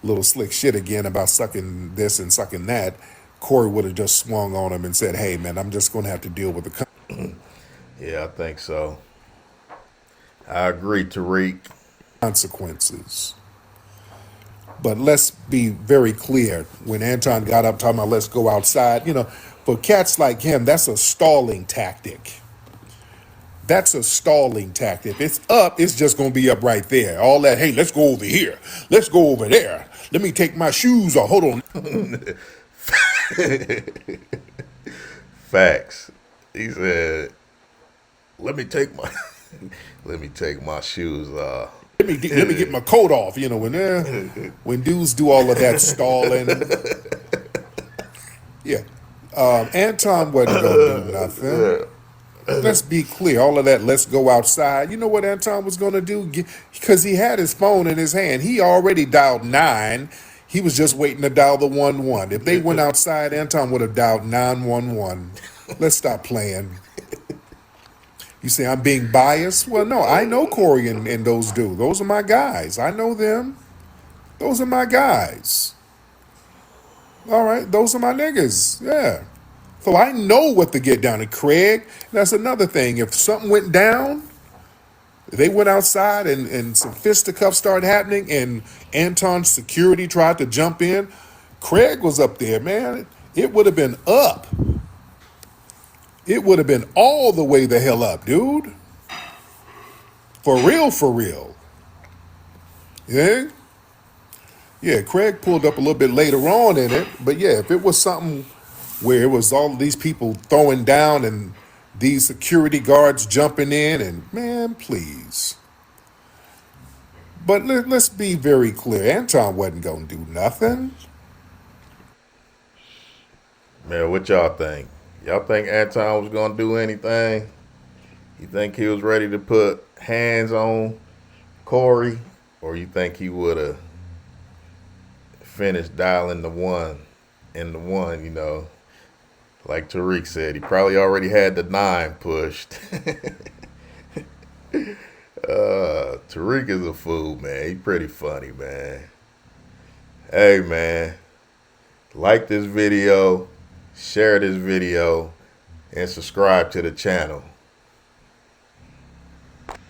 little slick shit again about sucking this and sucking that, Corey would have just swung on him and said, hey, man, I'm just going to have to deal with the Yeah, I think so. I agree, Tariq. consequences. But let's be very clear. When Anton got up talking about let's go outside, for cats like him, that's a stalling tactic. That's a stalling tactic. If it's up, it's just going to be up right there. All that, hey, let's go over here. Let's go over there. Let me take my shoes off. Hold on. Facts. He said, let me take my shoes off. Let me get my coat off. When dudes do all of that stalling. Yeah. Anton wasn't going to do nothing. Let's be clear. All of that, let's go outside. You know what Anton was going to do? Because he had his phone in his hand. He already dialed 9. He was just waiting to dial the 11. If they went outside, Anton would have dialed 911. Let's stop playing. You say I'm being biased? Well, no, I know Corey and those dudes. Those are my guys. I know them. Those are my guys. All right, those are my niggas. Yeah. So I know what to get down. And Craig, that's another thing. If something went down, they went outside and some fisticuffs started happening and Anton's security tried to jump in, Craig was up there, man. It would have been up. It would have been all the way the hell up, dude. For real, for real. Yeah? Yeah, Craig pulled up a little bit later on in it. But yeah, if it was something where it was all of these people throwing down and these security guards jumping in and, man, please. But let's be very clear. Anton wasn't going to do nothing. Man, what y'all think? Y'all think Anton was going to do anything? You think he was ready to put hands on Corey? Or you think he would have finished dialing the 1 and the 1, Like Tariq said, he probably already had the 9 pushed. Tariq is a fool, man. He's pretty funny, man. Hey, man. Like this video, share this video, and subscribe to the channel.